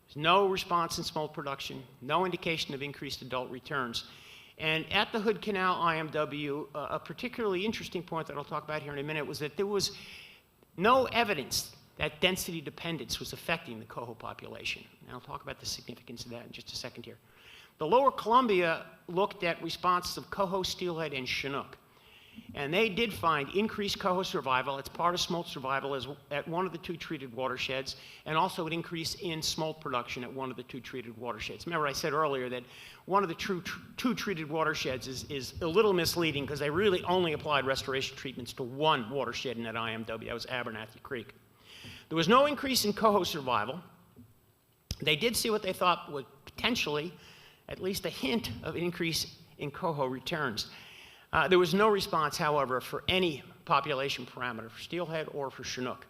There's no response in smolt production, no indication of increased adult returns. And at the Hood Canal IMW, a particularly interesting point that I'll talk about here in a minute was that there was no evidence that density dependence was affecting the coho population. And I'll talk about the significance of that in just a second here. The Lower Columbia looked at responses of coho, steelhead, and Chinook. And they did find increased coho survival. It's part of smolt survival at one of the 2 treated watersheds, and also an increase in smolt production at one of the 2 treated watersheds. Remember, I said earlier that one of the 2 treated watersheds is a little misleading because they really only applied restoration treatments to one watershed in that IMW. That was Abernathy Creek. There was no increase in coho survival. They did see what they thought was potentially at least a hint of an increase in coho returns. There was no response, however, for any population parameter for steelhead or for Chinook.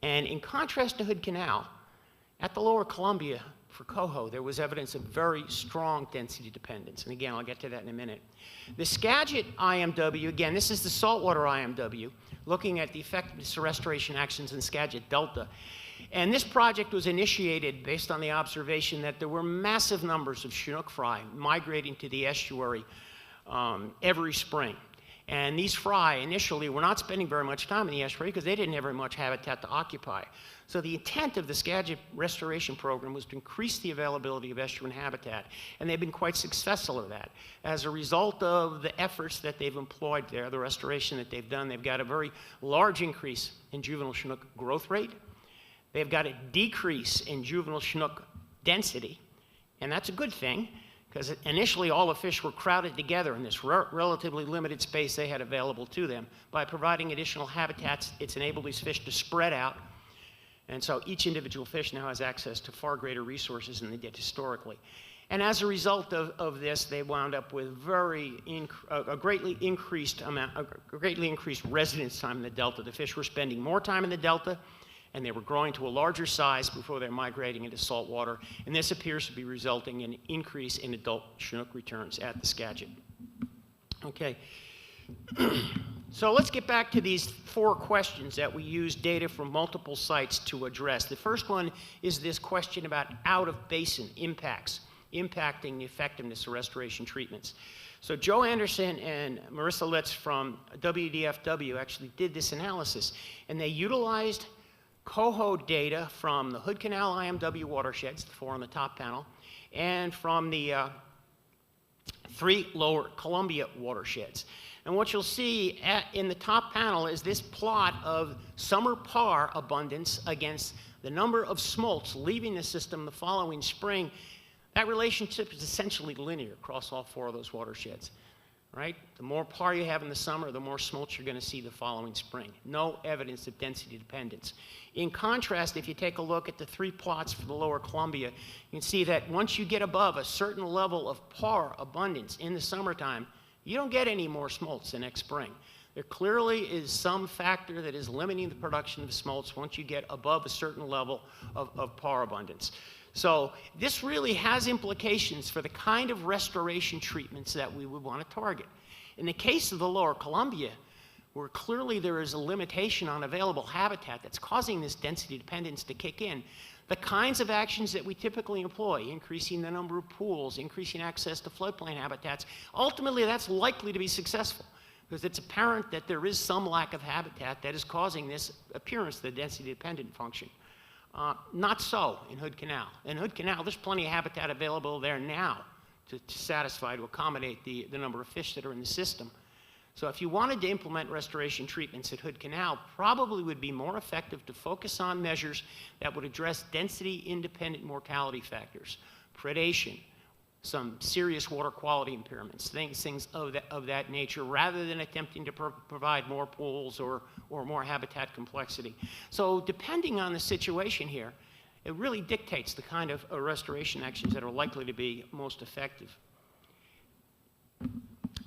And in contrast to Hood Canal, at the Lower Columbia for coho, there was evidence of very strong density dependence. And again, I'll get to that in a minute. The Skagit IMW, again, this is the saltwater IMW, looking at the effectiveness of restoration actions in Skagit Delta. And this project was initiated based on the observation that there were massive numbers of Chinook fry migrating to the estuary every spring. And these fry initially were not spending very much time in the estuary because they didn't have very much habitat to occupy. So the intent of the Skagit restoration program was to increase the availability of estuarine habitat, and they've been quite successful at that. As a result of the efforts that they've employed there, the restoration that they've done, they've got a very large increase in juvenile Chinook growth rate. They've got a decrease in juvenile Chinook density, and that's a good thing, because initially all the fish were crowded together in this relatively limited space they had available to them. By providing additional habitats, it's enabled these fish to spread out, and so each individual fish now has access to far greater resources than they did historically. And as a result of this, they wound up with a greatly increased residence time in the Delta. The fish were spending more time in the Delta, and they were growing to a larger size before they're migrating into saltwater, and this appears to be resulting in an increase in adult Chinook returns at the Skagit. Okay, so let's get back to these 4 questions that we use data from multiple sites to address. The first one is this question about out-of-basin impacts, impacting the effectiveness of restoration treatments. So Joe Anderson and Marissa Litz from WDFW actually did this analysis, and they utilized coho data from the Hood Canal IMW watersheds, the 4 on the top panel, and from the 3 Lower Columbia watersheds. And what you'll see in the top panel is this plot of summer par abundance against the number of smolts leaving the system the following spring. That relationship is essentially linear across all 4 of those watersheds. Right? The more par you have in the summer, the more smolts you're going to see the following spring. No evidence of density dependence. In contrast, if you take a look at the 3 plots for the Lower Columbia, you can see that once you get above a certain level of par abundance in the summertime, you don't get any more smolts the next spring. There clearly is some factor that is limiting the production of smolts once you get above a certain level of par abundance. So this really has implications for the kind of restoration treatments that we would want to target. In the case of the Lower Columbia, where clearly there is a limitation on available habitat that's causing this density dependence to kick in, the kinds of actions that we typically employ, increasing the number of pools, increasing access to floodplain habitats, ultimately that's likely to be successful because it's apparent that there is some lack of habitat that is causing this appearance of the density dependent function. Not so in Hood Canal. In Hood Canal, there's plenty of habitat available there now to accommodate the number of fish that are in the system. So if you wanted to implement restoration treatments at Hood Canal, probably would be more effective to focus on measures that would address density-independent mortality factors, predation, some serious water quality impairments, things of that nature, rather than attempting to provide more pools or more habitat complexity. So depending on the situation here, it really dictates the kind of restoration actions that are likely to be most effective.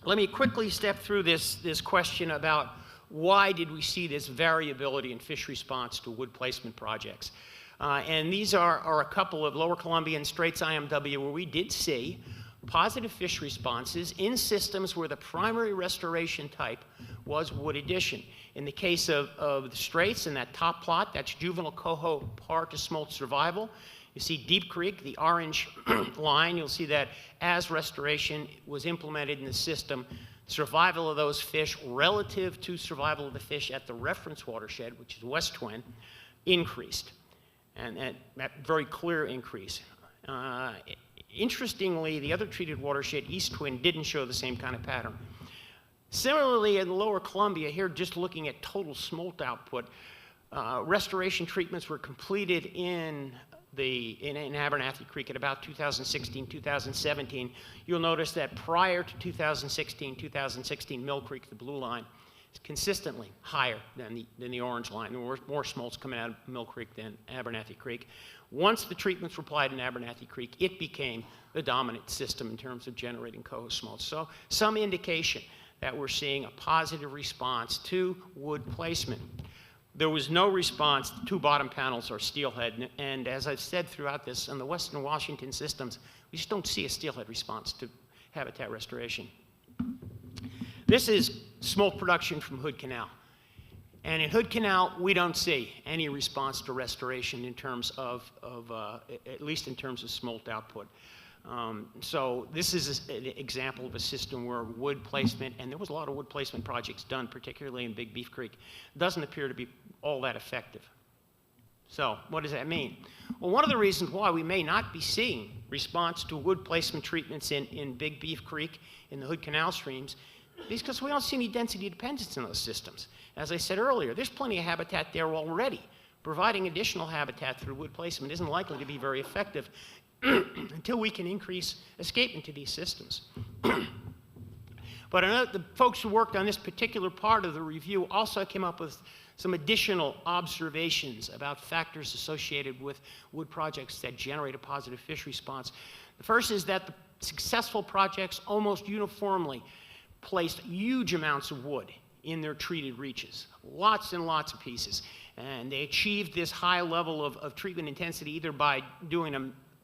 Let me quickly step through this question about why did we see this variability in fish response to wood placement projects. And these are a couple of Lower Columbia and Straits IMW where we did see positive fish responses in systems where the primary restoration type was wood addition. In the case of the Straits, in that top plot, that's juvenile coho par to smolt survival. You see Deep Creek, the orange line. You'll see that as restoration was implemented in the system, survival of those fish relative to survival of the fish at the reference watershed, which is West Twin, increased. And that very clear increase. Interestingly, the other treated watershed, East Twin, didn't show the same kind of pattern. Similarly, in Lower Columbia, here just looking at total smolt output, restoration treatments were completed in Abernathy Creek at about 2016, 2017. You'll notice that prior to 2016, Mill Creek, the blue line, is consistently higher than the orange line. There were more smolts coming out of Mill Creek than Abernathy Creek. Once the treatments were applied in Abernathy Creek, it became the dominant system in terms of generating coho smolts. So some indication that we're seeing a positive response to wood placement. There was no response. The two bottom panels are steelhead, and as I've said throughout this, on the Western Washington systems, we just don't see a steelhead response to habitat restoration. This is smolt production from Hood Canal. And in Hood Canal, we don't see any response to restoration in terms of at least in terms of smolt output. So this is an example of a system where wood placement, and there was a lot of wood placement projects done, particularly in Big Beef Creek, doesn't appear to be all that effective. So what does that mean? Well, one of the reasons why we may not be seeing response to wood placement treatments in Big Beef Creek, in the Hood Canal streams, is because we don't see any density dependence in those systems. As I said earlier, there's plenty of habitat there already. Providing additional habitat through wood placement isn't likely to be very effective until we can increase escapement to these systems. But I know the folks who worked on this particular part of the review also came up with some additional observations about factors associated with wood projects that generate a positive fish response. The first is that the successful projects almost uniformly placed huge amounts of wood in their treated reaches, lots and lots of pieces. And they achieved this high level of treatment intensity either by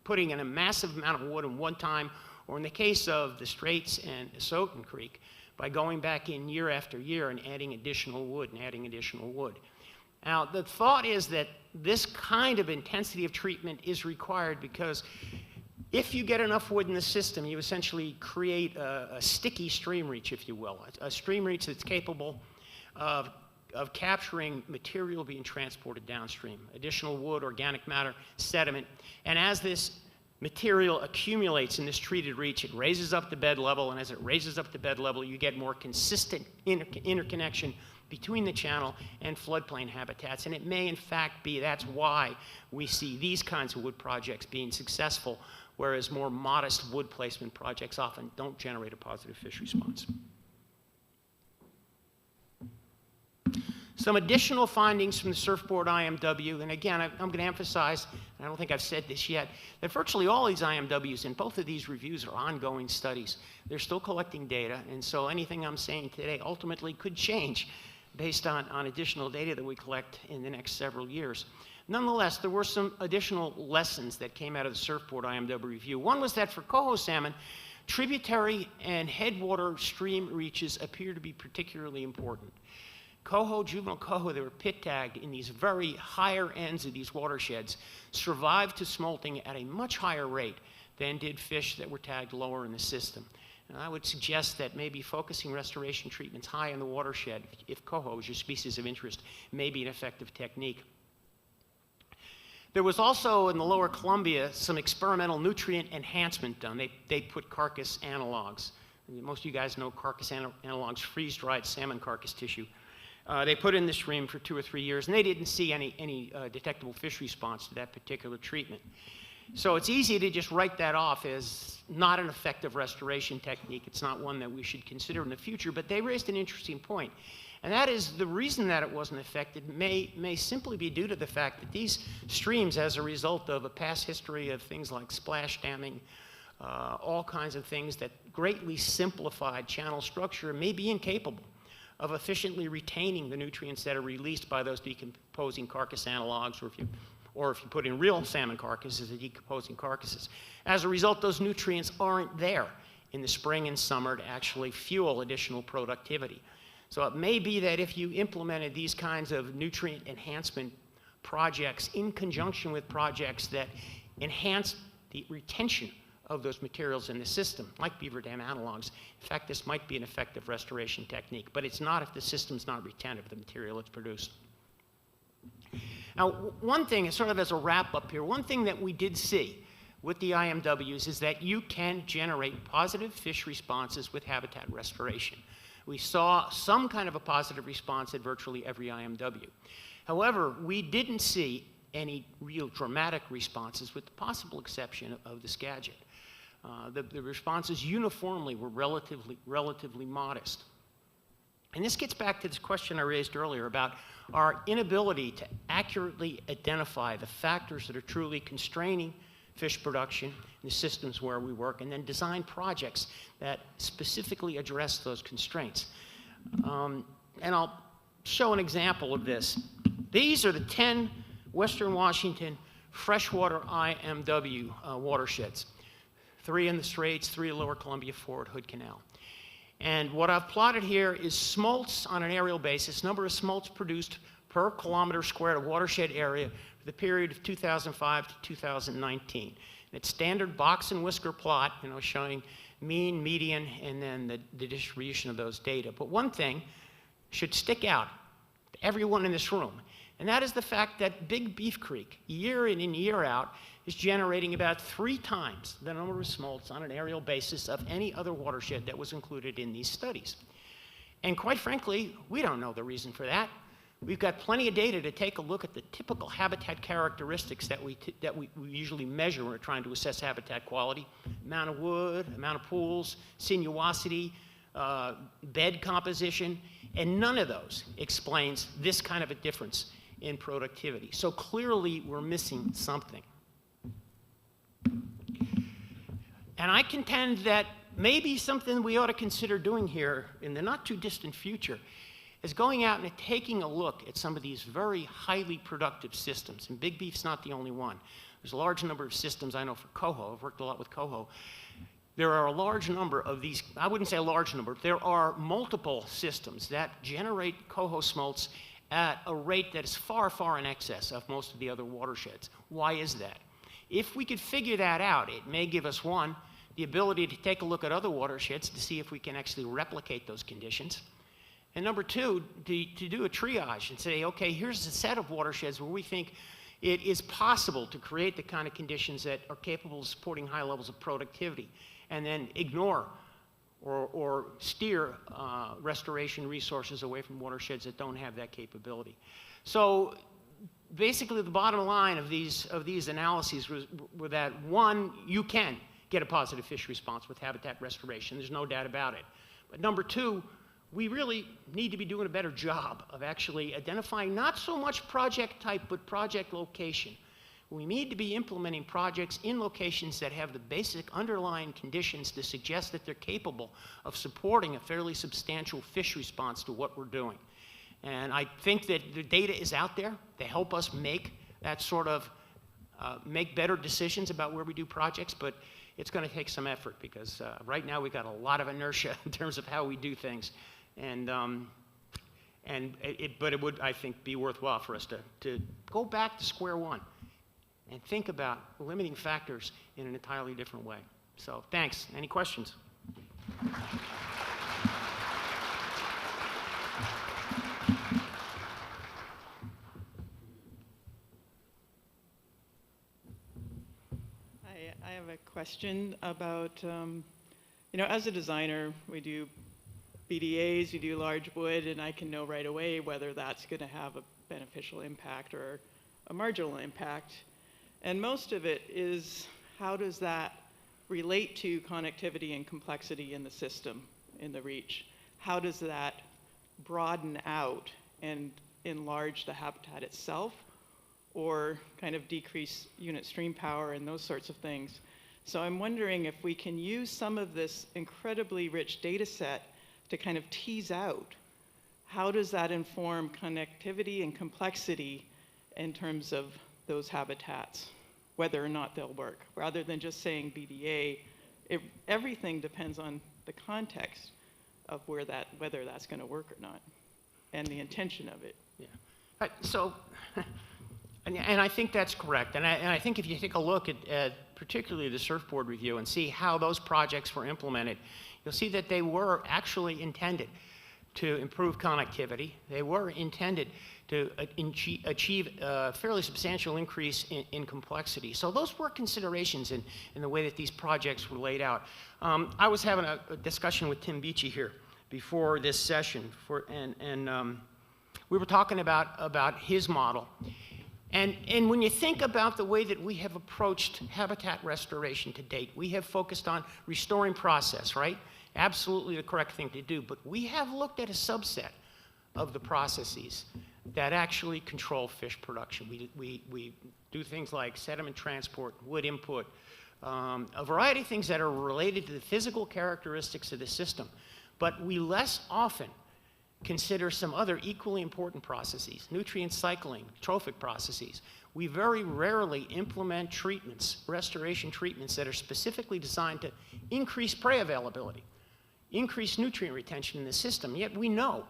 putting in a massive amount of wood in one time, or in the case of the Straits and Soton Creek, by going back in year after year and adding additional wood and adding additional wood. Now, the thought is that this kind of intensity of treatment is required because if you get enough wood in the system, you essentially create a sticky stream reach, if you will, a stream reach that's capable of capturing material being transported downstream, additional wood, organic matter, sediment. And as this material accumulates in this treated reach, it raises up the bed level, and as it raises up the bed level, you get more consistent interconnection between the channel and floodplain habitats. And it may, in fact, be that's why we see these kinds of wood projects being successful, whereas more modest wood placement projects often don't generate a positive fish response. Some additional findings from the Surfboard IMW, and again, I'm going to emphasize, and I don't think I've said this yet, that virtually all these IMWs in both of these reviews are ongoing studies. They're still collecting data, and so anything I'm saying today ultimately could change based on additional data that we collect in the next several years. Nonetheless, there were some additional lessons that came out of the Surfboard IMW review. One was that for coho salmon, tributary and headwater stream reaches appear to be particularly important. Coho, juvenile coho, they were pit tagged in these very higher ends of these watersheds, survived to smolting at a much higher rate than did fish that were tagged lower in the system. And I would suggest that maybe focusing restoration treatments high in the watershed, if coho is your species of interest, may be an effective technique. There was also in the Lower Columbia some experimental nutrient enhancement done. They put carcass analogs. Most of you guys know carcass analogs, freeze-dried salmon carcass tissue. They put in the stream for 2 or 3 years, and they didn't see any detectable fish response to that particular treatment. So it's easy to just write that off as not an effective restoration technique. It's not one that we should consider in the future, but they raised an interesting point. And that is the reason that it wasn't affected may simply be due to the fact that these streams, as a result of a past history of things like splash damming, all kinds of things that greatly simplified channel structure, may be incapable of efficiently retaining the nutrients that are released by those decomposing carcass analogs, or if you put in real salmon carcasses, the decomposing carcasses. As a result, those nutrients aren't there in the spring and summer to actually fuel additional productivity. So it may be that if you implemented these kinds of nutrient enhancement projects in conjunction with projects that enhance the retention of those materials in the system, like beaver dam analogs, in fact, this might be an effective restoration technique, but it's not if the system's not retentive of the material it's produced. Now, one thing, sort of as a wrap-up here, one thing that we did see with the IMWs is that you can generate positive fish responses with habitat restoration. We saw some kind of a positive response at virtually every IMW. However, we didn't see any real dramatic responses, with the possible exception of the Skagit. The responses uniformly were relatively modest. And this gets back to this question I raised earlier about our inability to accurately identify the factors that are truly constraining fish production in the systems where we work, and then design projects that specifically address those constraints. And I'll show an example of this. These are the 10 Western Washington freshwater IMW watersheds. 3 in the Straits, 3 in Lower Columbia Ford, Hood Canal. And what I've plotted here is smolts on an aerial basis, number of smolts produced per kilometer squared of watershed area for the period of 2005 to 2019. And it's standard box and whisker plot, showing mean, median, and then the distribution of those data. But one thing should stick out to everyone in this room, and that is the fact that Big Beef Creek, year in and year out, is generating about 3 times the number of smolts on an aerial basis of any other watershed that was included in these studies. And quite frankly, we don't know the reason for that. We've got plenty of data to take a look at the typical habitat characteristics that we usually measure when we're trying to assess habitat quality: amount of wood, amount of pools, sinuosity, bed composition, and none of those explains this kind of a difference in productivity. So clearly we're missing something. And I contend that maybe something we ought to consider doing here in the not too distant future is going out and taking a look at some of these very highly productive systems. And Big Beef's not the only one. There's a large number of systems I know for coho. I've worked a lot with coho. There are a large number of these, I wouldn't say a large number, there are multiple systems that generate coho smolts at a rate that is far, far in excess of most of the other watersheds. Why is that? If we could figure that out, it may give us, one, the ability to take a look at other watersheds to see if we can actually replicate those conditions. And number two, to do a triage and say, okay, here's a set of watersheds where we think it is possible to create the kind of conditions that are capable of supporting high levels of productivity, and then ignore or steer restoration resources away from watersheds that don't have that capability. So basically the bottom line of these analyses were that, one, you can get a positive fish response with habitat restoration. There's no doubt about it. But number two, we really need to be doing a better job of actually identifying not so much project type, but project location. We need to be implementing projects in locations that have the basic underlying conditions to suggest that they're capable of supporting a fairly substantial fish response to what we're doing. And I think that the data is out there to help us make that sort of, make better decisions about where we do projects, but it's going to take some effort because right now we've got a lot of inertia in terms of how we do things. But it would, I think, be worthwhile for us to go back to square one and think about limiting factors in an entirely different way. So thanks. Any questions? I have a question about, as a designer, we do BDAs, you do large wood, and I can know right away whether that's going to have a beneficial impact or a marginal impact. And most of it is, how does that relate to connectivity and complexity in the system, in the reach? How does that broaden out and enlarge the habitat itself, or kind of decrease unit stream power and those sorts of things? So I'm wondering if we can use some of this incredibly rich data set to kind of tease out, how does that inform connectivity and complexity in terms of those habitats, whether or not they'll work, rather than just saying BDA. Everything depends on the context of whether that's going to work or not, and the intention of it. Yeah. So, and I think that's correct. And I think if you take a look at particularly the surfboard review and see how those projects were implemented, you'll see that they were actually intended to improve connectivity. They were intended to achieve a fairly substantial increase in complexity. So those were considerations in the way that these projects were laid out. I was having a discussion with Tim Beachy here before this session, and we were talking about his model. And when you think about the way that we have approached habitat restoration to date, we have focused on restoring process, right? Absolutely the correct thing to do, but we have looked at a subset of the processes that actually control fish production. We do things like sediment transport, wood input, a variety of things that are related to the physical characteristics of the system, but we less often consider some other equally important processes, nutrient cycling, trophic processes. We very rarely implement treatments, restoration treatments that are specifically designed to increase prey availability, increase nutrient retention in the system. Yet we know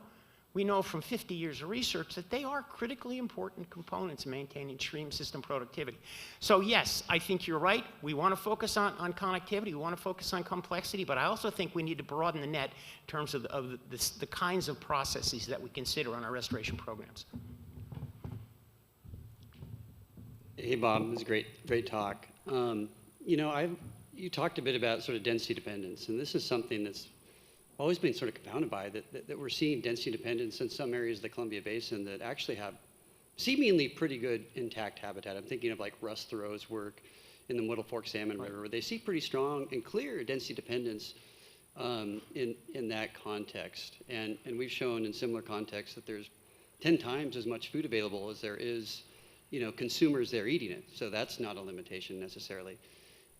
from 50 years of research that they are critically important components in maintaining stream system productivity. So yes, I think you're right. We want to focus on connectivity. We want to focus on complexity, but I also think we need to broaden the net in terms of the kinds of processes that we consider on our restoration programs. Hey, Bob, it was a great talk. You talked a bit about sort of density dependence, and this is something that's always been sort of confounded by, that we're seeing density dependence in some areas of the Columbia Basin that actually have seemingly pretty good intact habitat. I'm thinking of like Russ Thoreau's work in the Middle Fork Salmon River, where they see pretty strong and clear density dependence in that context. And we've shown in similar contexts that there's 10 times as much food available as there is, consumers there eating it. So that's not a limitation necessarily.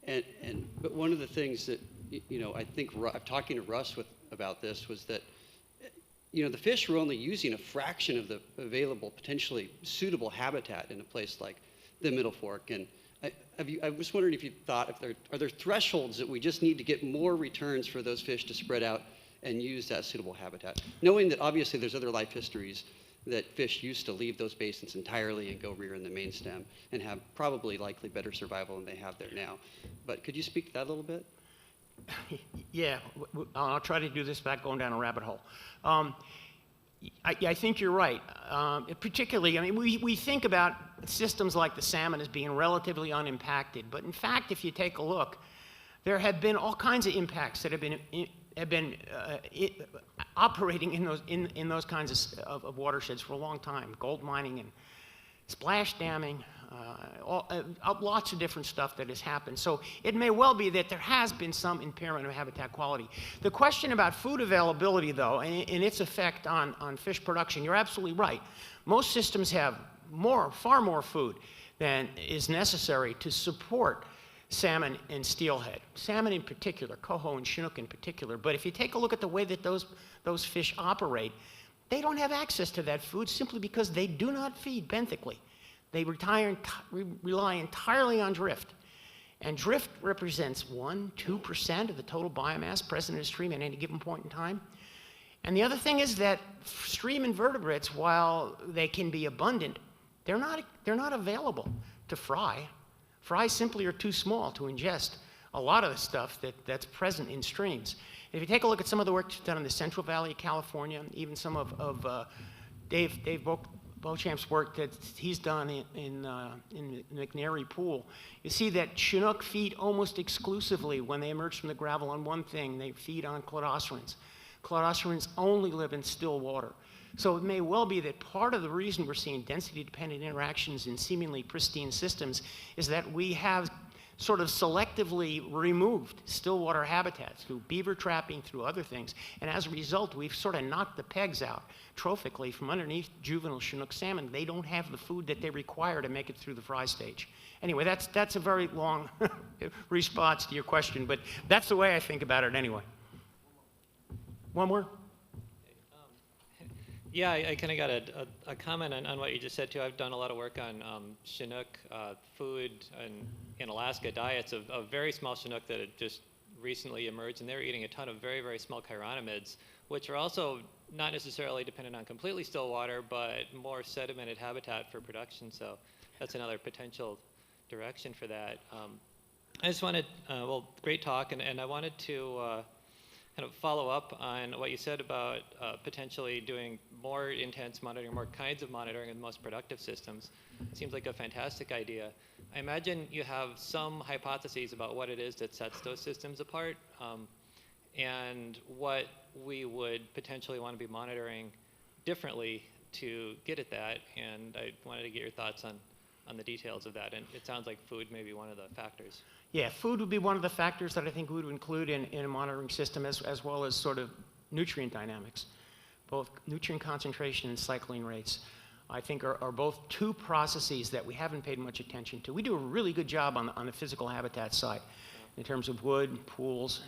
But one of the things that, I think I'm talking to Russ about this was that, the fish were only using a fraction of the available, potentially suitable habitat in a place like the Middle Fork. And I was wondering if you thought, are there thresholds that we just need to get more returns for those fish to spread out and use that suitable habitat? Knowing that obviously there's other life histories that fish used to leave those basins entirely and go rear in the main stem and have probably likely better survival than they have there now. But could you speak to that a little bit? Yeah, I'll try to do this without going down a rabbit hole. I think you're right. Particularly, we think about systems like the salmon as being relatively unimpacted, but in fact, if you take a look, there have been all kinds of impacts that have been operating in those kinds of watersheds for a long time. Gold mining and splash damming, lots of different stuff that has happened. So it may well be that there has been some impairment of habitat quality. The question about food availability, though, and its effect on fish production, you're absolutely right. Most systems have far more food than is necessary to support salmon and steelhead. Salmon in particular, coho and chinook in particular. But if you take a look at the way that those fish operate, they don't have access to that food simply because they do not feed benthically. They rely entirely on drift. And drift represents 1-2% of the total biomass present in a stream at any given point in time. And the other thing is that stream invertebrates, while they can be abundant, they're not available to fry. Fries simply are too small to ingest a lot of the stuff that's present in streams. If you take a look at some of the work done in the Central Valley of California, even some of Dave Beauchamp's work that he's done in the McNary Pool, you see that chinook feed almost exclusively when they emerge from the gravel on one thing. They feed on cladocerans. Cladocerans only live in still water. So it may well be that part of the reason we're seeing density-dependent interactions in seemingly pristine systems is that we have sort of selectively removed still water habitats through beaver trapping, through other things. And as a result, we've sort of knocked the pegs out trophically from underneath juvenile Chinook salmon. They don't have the food that they require to make it through the fry stage. Anyway, that's a very long response to your question, but that's the way I think about it anyway. One more? Yeah, I kind of got a comment on what you just said too. I've done a lot of work on Chinook food and in Alaska diets of very small Chinook that had just recently emerged, and they were eating a ton of very, very small chironomids, which are also not necessarily dependent on completely still water, but more sedimented habitat for production. So that's another potential direction for that. I just wanted, well, great talk, and I wanted to kind of follow up on what you said about potentially doing more intense monitoring, more kinds of monitoring in the most productive systems. It seems like a fantastic idea. I imagine you have some hypotheses about what it is that sets those systems apart and what we would potentially want to be monitoring differently to get at that. And I wanted to get your thoughts on the details of that. And it sounds like food may be one of the factors. Yeah, food would be one of the factors that I think we would include in a monitoring system, as well as sort of nutrient dynamics. Both nutrient concentration and cycling rates, I think, are both two processes that we haven't paid much attention to. We do a really good job on the physical habitat side in terms of wood, pools,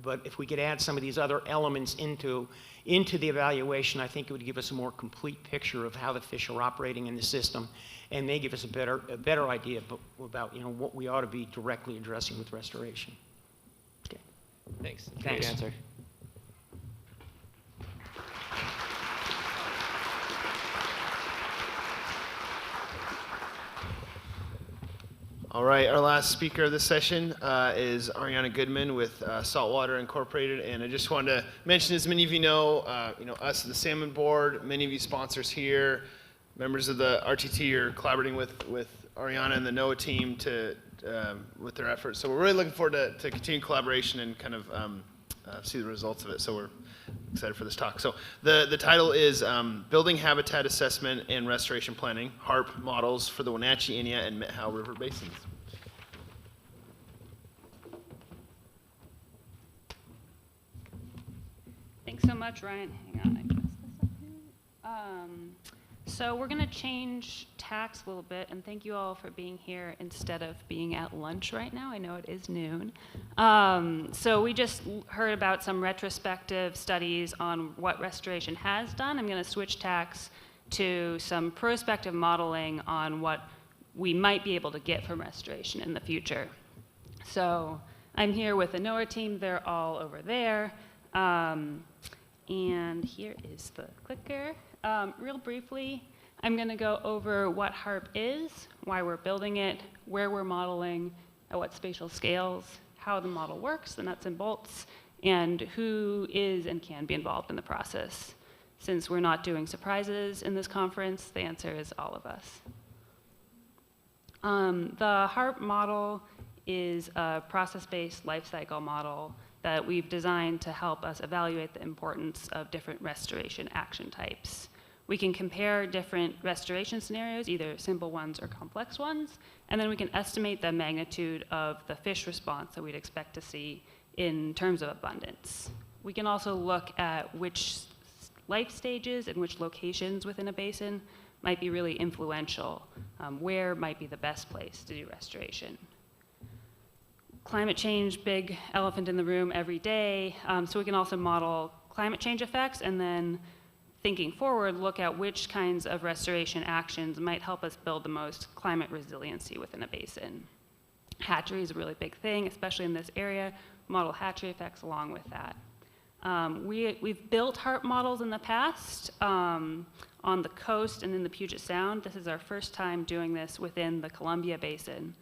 but if we could add some of these other elements into the evaluation, I think it would give us a more complete picture of how the fish are operating in the system, and may give us a better idea about what we ought to be directly addressing with restoration. Okay. Thanks. Thanks. Great answer. All right, our last speaker of this session is Arianna Goodman with Saltwater Incorporated, and I just wanted to mention, as many of you know, us at the Salmon Board, many of you sponsors here, members of the RTT are collaborating with Arianna and the NOAA team with their efforts. So we're really looking forward to continued collaboration and kind of see the results of it. So we're excited for this talk. So the title is Building Habitat Assessment and Restoration Planning, HARP Models for the Wenatchee, Entiat, and Methow River Basins. Thanks so much, Ryan. Hang on, I messed this up here. So we're going to change tacks a little bit, and thank you all for being here instead of being at lunch right now. I know it is noon. So we just heard about some retrospective studies on what restoration has done. I'm going to switch tacks to some prospective modeling on what we might be able to get from restoration in the future. So I'm here with the NOAA team. They're all over there. And here is the clicker. Real briefly, I'm going to go over what HARP is, why we're building it, where we're modeling, at what spatial scales, how the model works, the nuts and bolts, and who is and can be involved in the process. Since we're not doing surprises in this conference, the answer is all of us. The HARP model is a process-based life cycle model that we've designed to help us evaluate the importance of different restoration action types. We can compare different restoration scenarios, either simple ones or complex ones, and then we can estimate the magnitude of the fish response that we'd expect to see in terms of abundance. We can also look at which life stages and which locations within a basin might be really influential, where might be the best place to do restoration. Climate change, big elephant in the room every day, so we can also model climate change effects, and then thinking forward, look at which kinds of restoration actions might help us build the most climate resiliency within a basin. Hatchery is a really big thing, especially in this area. Model hatchery effects along with that. We've built HARP models in the past on the coast and in the Puget Sound. This is our first time doing this within the Columbia Basin.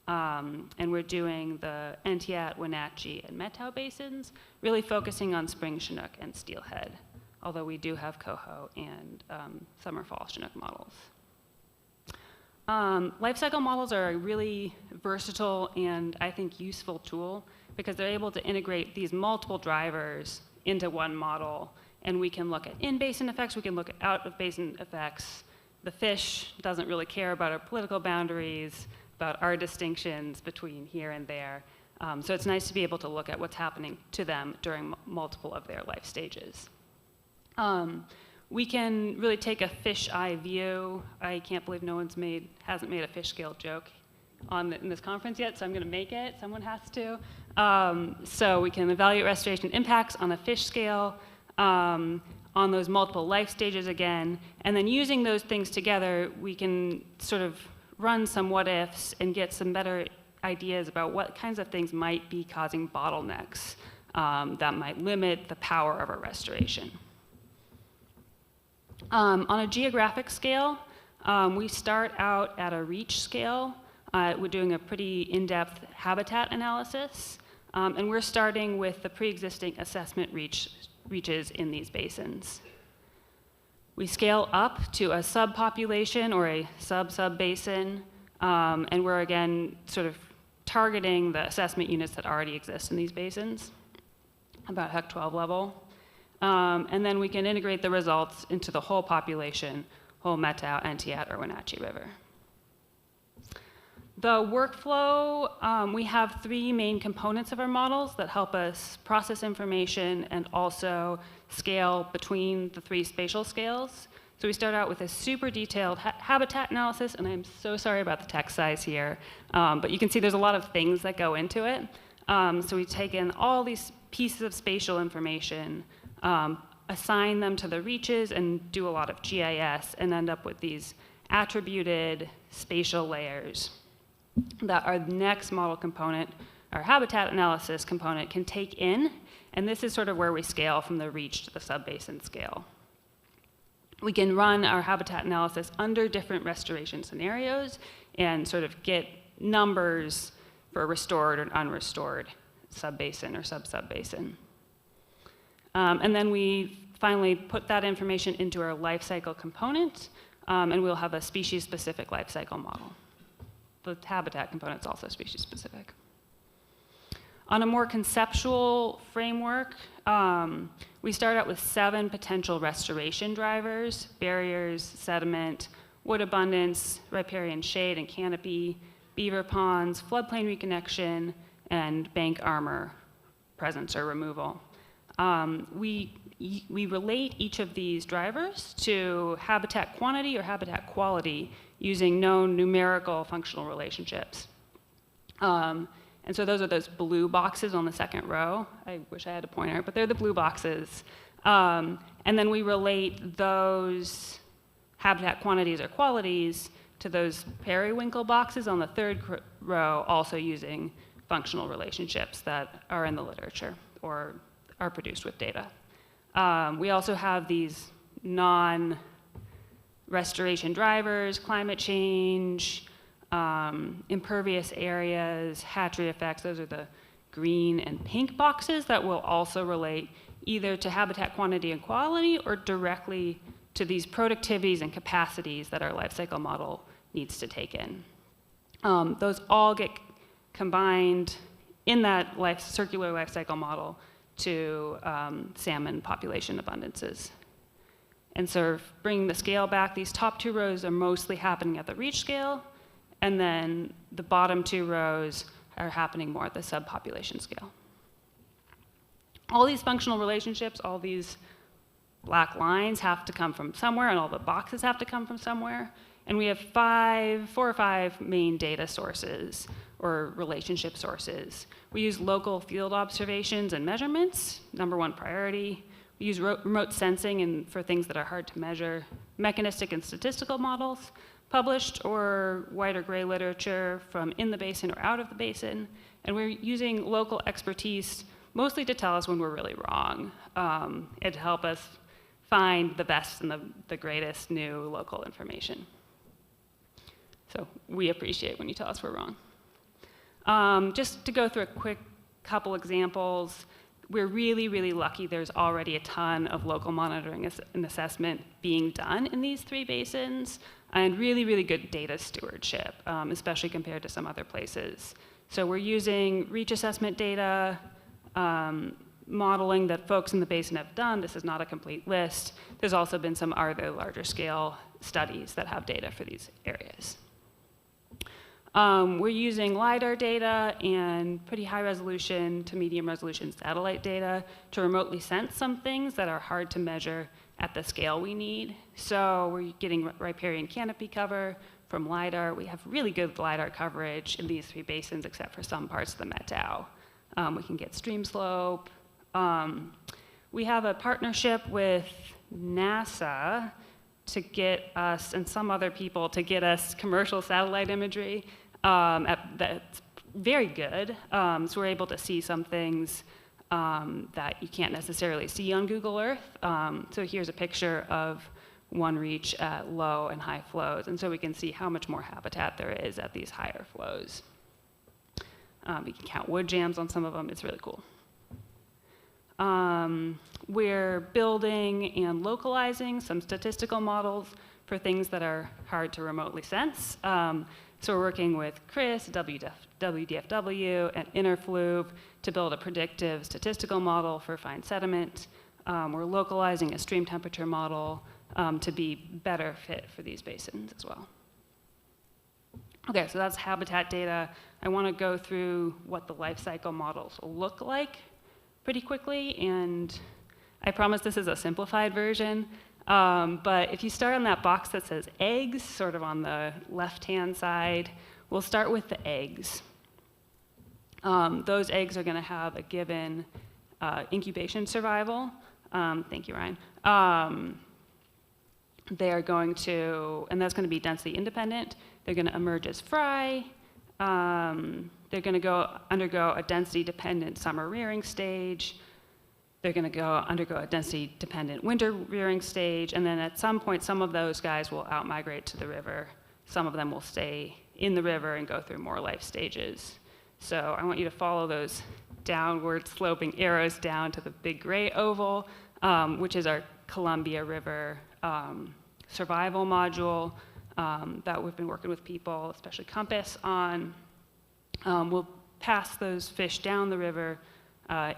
And we're doing the Entiat, Wenatchee, and Methow basins, really focusing on spring Chinook and steelhead, although we do have coho and summer fall Chinook models. Life cycle models are a really versatile and I think useful tool because they're able to integrate these multiple drivers into one model, and we can look at in-basin effects, we can look at out-of-basin effects. The fish doesn't really care about our political boundaries, about our distinctions between here and there. So it's nice to be able to look at what's happening to them during multiple of their life stages. We can really take a fish eye view. I can't believe no one's hasn't made a fish scale joke in this conference yet, so I'm gonna make it, someone has to. So we can evaluate restoration impacts on a fish scale, on those multiple life stages again, and then using those things together, we can sort of run some what ifs and get some better ideas about what kinds of things might be causing bottlenecks that might limit the power of a restoration. On a geographic scale, we start out at a reach scale. We're doing a pretty in-depth habitat analysis, and we're starting with the pre-existing assessment reaches in these basins. We scale up to a subpopulation or a sub-basin, and we're again sort of targeting the assessment units that already exist in these basins, about HEC 12 level. And then we can integrate the results into the whole population, whole Methow, Entiat, or Wenatchee River. The workflow, we have three main components of our models that help us process information and also scale between the three spatial scales. So we start out with a super detailed habitat analysis, and I'm so sorry about the text size here, but you can see there's a lot of things that go into it. So we take in all these pieces of spatial information, assign them to the reaches, and do a lot of GIS, and end up with these attributed spatial layers that our next model component, our habitat analysis component, can take in, and this is sort of where we scale from the reach to the subbasin scale. We can run our habitat analysis under different restoration scenarios and sort of get numbers for restored or unrestored subbasin or sub-subbasin. And then we finally put that information into our life cycle component, and we'll have a species-specific life cycle model. The habitat component is also species-specific. On a more conceptual framework, we start out with 7 potential restoration drivers: barriers, sediment, wood abundance, riparian shade and canopy, beaver ponds, floodplain reconnection, and bank armor presence or removal. We relate each of these drivers to habitat quantity or habitat quality using known numerical functional relationships. And so those are those blue boxes on the second row. I wish I had a pointer, but they're the blue boxes. And then we relate those habitat quantities or qualities to those periwinkle boxes on the third row, also using functional relationships that are in the literature or are produced with data. We also have these non-restoration drivers: climate change, impervious areas, hatchery effects. Those are the green and pink boxes that will also relate either to habitat quantity and quality or directly to these productivities and capacities that our life cycle model needs to take in. Those all get combined in that circular life cycle model to salmon population abundances. And so bringing the scale back, these top 2 rows are mostly happening at the reach scale, and then the bottom 2 rows are happening more at the subpopulation scale. All these functional relationships, all these black lines have to come from somewhere, and all the boxes have to come from somewhere. And we have 4 or 5 main data sources or relationship sources. We use local field observations and measurements, #1 priority. We use remote sensing for things that are hard to measure, mechanistic and statistical models, published or white or gray literature from in the basin or out of the basin. And we're using local expertise mostly to tell us when we're really wrong, and to help us find the best and the greatest new local information. So we appreciate when you tell us we're wrong. Just to go through a quick couple examples, we're really, really lucky there's already a ton of local monitoring and assessment being done in these 3 basins, and really, really good data stewardship, especially compared to some other places. So we're using reach assessment data, modeling that folks in the basin have done. This is not a complete list. There's also been some other larger scale studies that have data for these areas. We're using LiDAR data and pretty high resolution to medium resolution satellite data to remotely sense some things that are hard to measure at the scale we need. So we're getting riparian canopy cover from LiDAR. We have really good LiDAR coverage in these 3 basins except for some parts of the Methow. We can get stream slope. We have a partnership with NASA to get us, and some other people, to get us commercial satellite imagery that's very good. So we're able to see some things that you can't necessarily see on Google Earth. So here's a picture of one reach at low and high flows. And so we can see how much more habitat there is at these higher flows. We can count wood jams on some of them. It's really cool. We're building and localizing some statistical models for things that are hard to remotely sense. So we're working with Chris, WDFW, and Interfluve to build a predictive statistical model for fine sediment. We're localizing a stream temperature model to be better fit for these basins as well. Okay, so that's habitat data. I want to go through what the life cycle models look like pretty quickly, and I promise this is a simplified version. But if you start on that box that says eggs, sort of on the left-hand side, we'll start with the eggs. Those eggs are going to have a given incubation survival. Thank you, Ryan. They are going to, and that's going to be density independent. They're going to emerge as fry. They're going to undergo a density-dependent summer rearing stage. They're going to undergo a density-dependent winter rearing stage, and then at some point, some of those guys will out-migrate to the river. Some of them will stay in the river and go through more life stages. So I want you to follow those downward sloping arrows down to the big gray oval, which is our Columbia River survival module that we've been working with people, especially Compass, on. We'll pass those fish down the river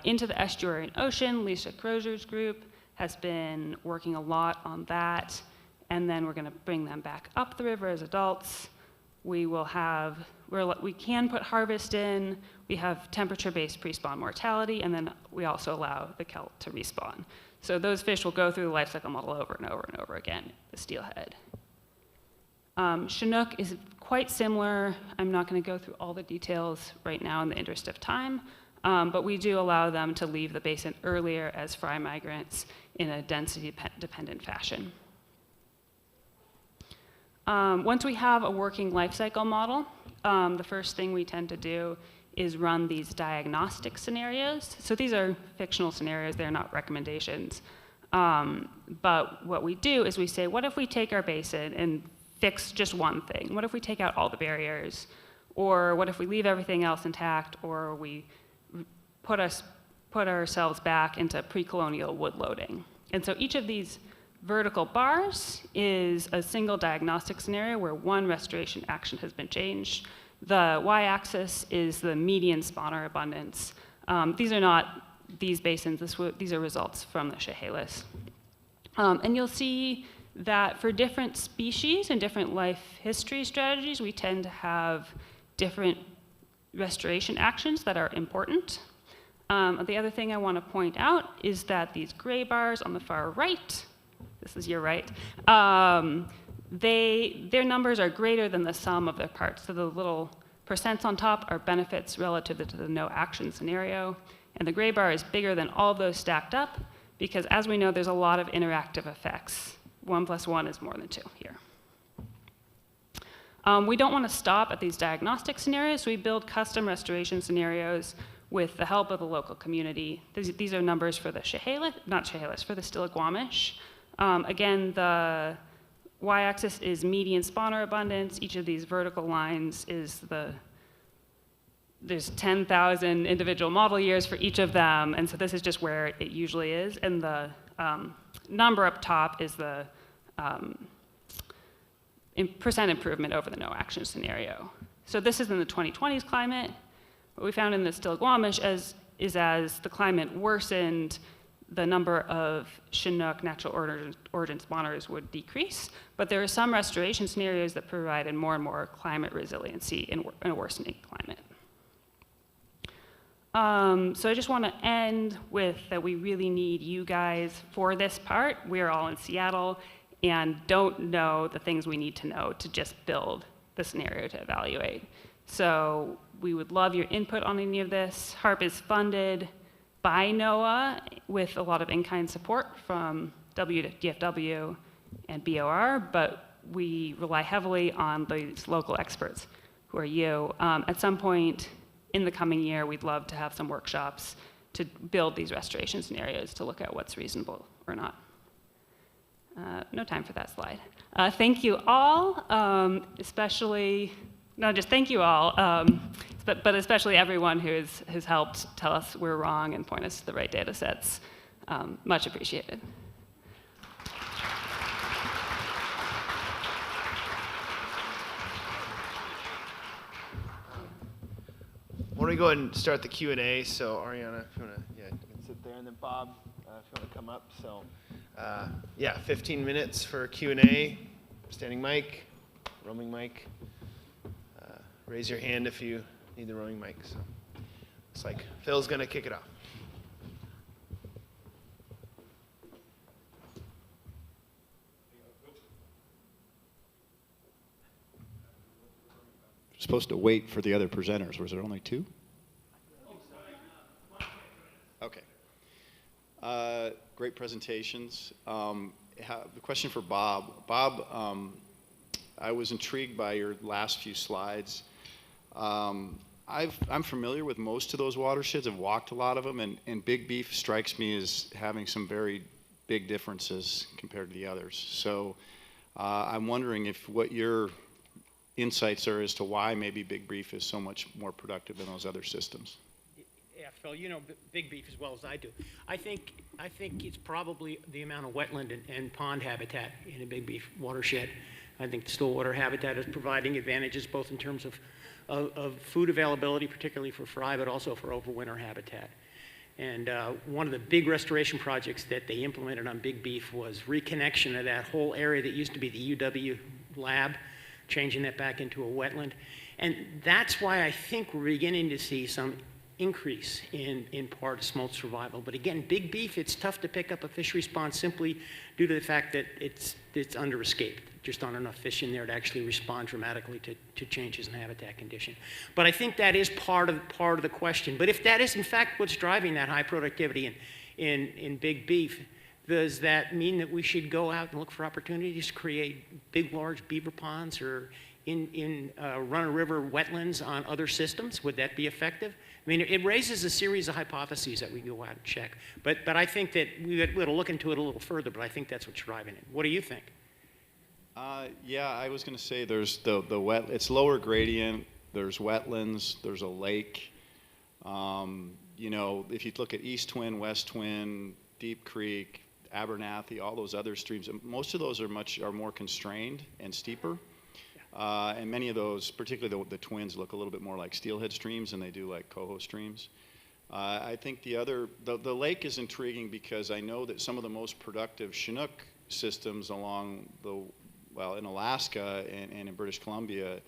into the estuary and ocean. Lisa Crozier's group has been working a lot on that. And then we're going to bring them back up the river as adults. We can put harvest in. We have temperature-based pre-spawn mortality, and then we also allow the kelp to respawn. So those fish will go through the life cycle model over and over and over again, the steelhead. Chinook is quite similar. I'm not going to go through all the details right now in the interest of time, but we do allow them to leave the basin earlier as fry migrants in a density-dependent fashion. Once we have a working life cycle model, the first thing we tend to do is run these diagnostic scenarios. So these are fictional scenarios, they're not recommendations. But what we do is we say, what if we take our basin and fix just one thing? What if we take out all the barriers? Or what if we leave everything else intact, or we put ourselves back into pre-colonial wood loading? And so each of these vertical bars is a single diagnostic scenario where one restoration action has been changed. The y-axis is the median spawner abundance. These are not these basins, these are results from the Scheuerell. And you'll see that for different species and different life history strategies, we tend to have different restoration actions that are important. The other thing I want to point out is that these gray bars on the far right, this is your right, their numbers are greater than the sum of their parts. So the little percents on top are benefits relative to the no action scenario. And the gray bar is bigger than all those stacked up because, as we know, there's a lot of interactive effects. 1 + 1 is more than 2 here. We don't want to stop at these diagnostic scenarios, so we build custom restoration scenarios with the help of the local community. These are numbers for the for the Stillaguamish. Again, the y-axis is median spawner abundance. Each of these vertical lines is there's 10,000 individual model years for each of them, and so this is just where it usually is. And the number up top is the percent improvement over the no action scenario. So this is in the 2020s climate. What we found in the Stillaguamish, is as the climate worsened, the number of Chinook natural origin spawners would decrease, but there are some restoration scenarios that provided more and more climate resiliency in a worsening climate. So I just want to end with that we really need you guys for this part. We're all in Seattle and don't know the things we need to know to just build the scenario to evaluate. So we would love your input on any of this. HARP is funded by NOAA with a lot of in-kind support from WDFW and BOR, but we rely heavily on these local experts who are you. At some point in the coming year, we'd love to have some workshops to build these restoration scenarios to look at what's reasonable or not. No time for that slide. Thank you all, especially, no, just thank you all, but especially everyone who has helped tell us we're wrong and point us to the right data sets. Much appreciated. Why don't we go ahead and start the Q&A? So Arianna, if you want to, yeah, you can sit there, and then Bob, if you want to come up. So, yeah, 15 minutes for Q&A. Standing mic, roaming mic. Raise your hand if you need the roaming mic. So, looks like Phil's going to kick it off. Supposed to wait for the other presenters. Was there only two? Okay. Great presentations. The question for Bob. Bob, I was intrigued by your last few slides. I'm familiar with most of those watersheds. I've walked a lot of them, and Big Beef strikes me as having some very big differences compared to the others. So I'm wondering if what your insights are as to why maybe Big Beef is so much more productive than those other systems. Yeah, Phil, you know Big Beef as well as I do. I think it's probably the amount of wetland and pond habitat in a Big Beef watershed. I think the stillwater habitat is providing advantages both in terms of food availability, particularly for fry, but also for overwinter habitat. And one of the big restoration projects that they implemented on Big Beef was reconnection of that whole area that used to be the UW lab, changing that back into a wetland. And that's why I think we're beginning to see some increase in part of smolt survival. But again, Big Beef, it's tough to pick up a fish response simply due to the fact that it's under escaped. Just aren't enough fish in there to actually respond dramatically to changes in habitat condition. But I think that is part of the question. But if that is in fact what's driving that high productivity in Big Beef, does that mean that we should go out and look for opportunities to create big, large beaver ponds or in run-of-river wetlands on other systems? Would that be effective? I mean, it raises a series of hypotheses that we go out and check. But I think that we ought to look into it a little further, but I think that's what's driving it. What do you think? Yeah, I was going to say there's the it's lower gradient, there's wetlands, there's a lake. You know, if you look at East Twin, West Twin, Deep Creek, Abernathy, all those other streams, most of those are more constrained and steeper. And many of those, particularly the twins, look a little bit more like steelhead streams than they do like coho streams. I think the lake is intriguing because I know that some of the most productive Chinook systems along in Alaska and in British Columbia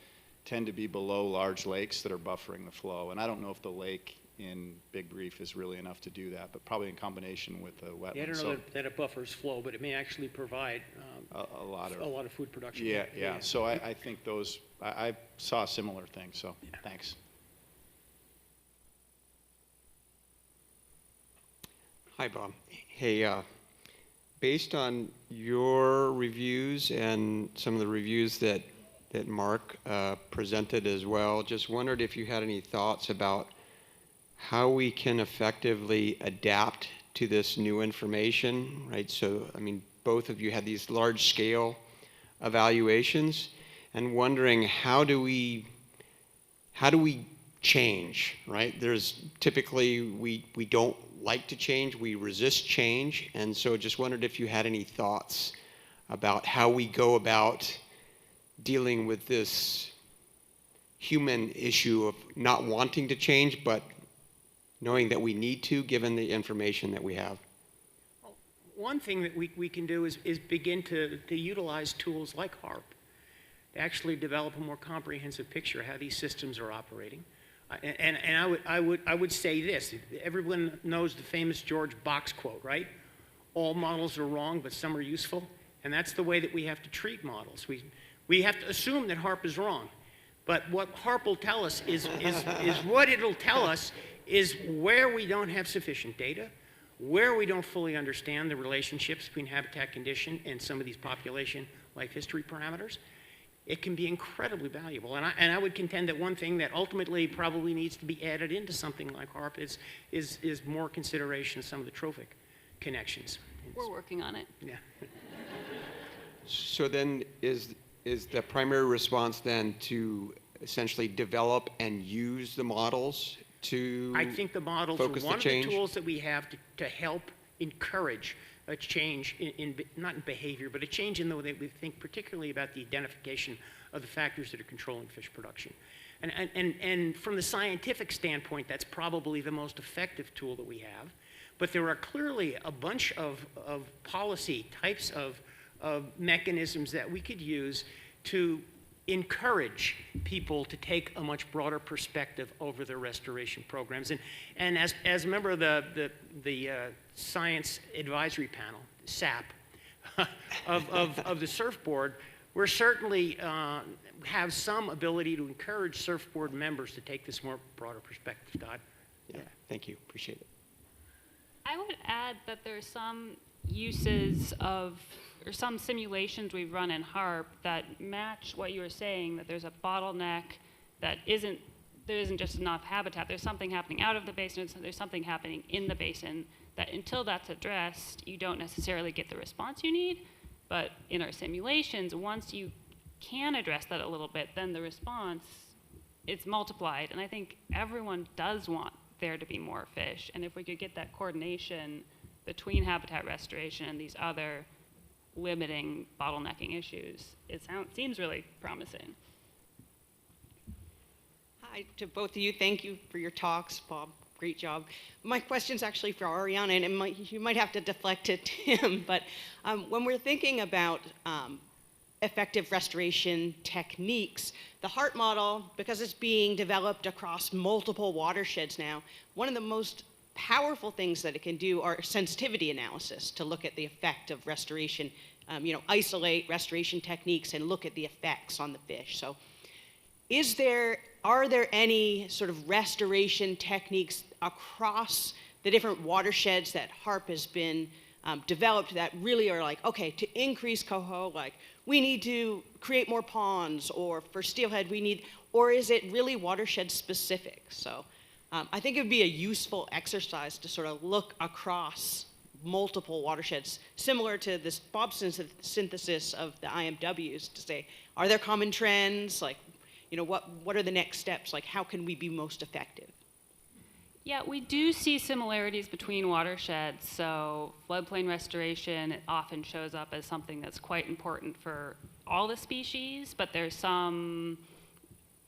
tend to be below large lakes that are buffering the flow. And I don't know if the lake in Big Beef is really enough to do that, but probably in combination with the wetlands. Yeah, I don't know that it buffers flow, but it may actually provide a lot of food production. Yeah. So I think those, I saw a similar thing, so yeah. Thanks. Hi, Bob. Hey, based on your reviews and some of the reviews that Mark presented as well, just wondered if you had any thoughts about how we can effectively adapt to this new information, right? So, I mean, both of you had these large-scale evaluations, and wondering how do we change, right? There's typically, we don't like to change, we resist change, and so just wondered if you had any thoughts about how we go about dealing with this human issue of not wanting to change, but knowing that we need to, given the information that we have? One thing that we can do is begin to utilize tools like HARP to actually develop a more comprehensive picture of how these systems are operating. And I would say this: everyone knows the famous George Box quote, right? All models are wrong, but some are useful. And that's the way that we have to treat models. We have to assume that HARP is wrong. But what HARP will tell us is what it'll tell us is where we don't have sufficient data, where we don't fully understand the relationships between habitat condition and some of these population life history parameters. It can be incredibly valuable. And I would contend that one thing that ultimately probably needs to be added into something like HARP is more consideration of some of the trophic connections. We're working on it. Yeah. So then is the primary response then to essentially develop and use the models to I think the models are focus one the of change? the tools that we have to help encourage a change not in behavior, but a change in the way we think, particularly about the identification of the factors that are controlling fish production. And from the scientific standpoint, that's probably the most effective tool that we have. But there are clearly a bunch of policy types of mechanisms that we could use to encourage people to take a much broader perspective over their restoration programs. And as a member of the Science Advisory Panel, SAP, of the surfboard, we're certainly have some ability to encourage surfboard members to take this more broader perspective, Todd. Yeah, thank you, appreciate it. I would add that there are some uses of, or some simulations we've run in HARP that match what you were saying, that there's a bottleneck, that there isn't just enough habitat. There's something happening out of the basin, there's something happening in the basin, that until that's addressed, you don't necessarily get the response you need. But in our simulations, once you can address that a little bit, then the response, it's multiplied. And I think everyone does want there to be more fish. And if we could get that coordination between habitat restoration and these other limiting bottlenecking issues, it seems really promising. Hi to both of you. Thank you for your talks, Bob. Great job. My question's actually for Arianna, and you might have to deflect it to him, but when we're thinking about effective restoration techniques, the HARP model, because it's being developed across multiple watersheds now, one of the most powerful things that it can do are sensitivity analysis to look at the effect of restoration, isolate restoration techniques and look at the effects on the fish. So are there any sort of restoration techniques across the different watersheds that HARP has been developed that really are like, okay, to increase coho, like we need to create more ponds, or for steelhead or is it really watershed specific? So I think it would be a useful exercise to sort of look across multiple watersheds, similar to this Bob synthesis of the IMWs, to say, are there common trends? Like, what are the next steps? Like, how can we be most effective? Yeah, we do see similarities between watersheds. So floodplain restoration, it often shows up as something that's quite important for all the species, but there's some,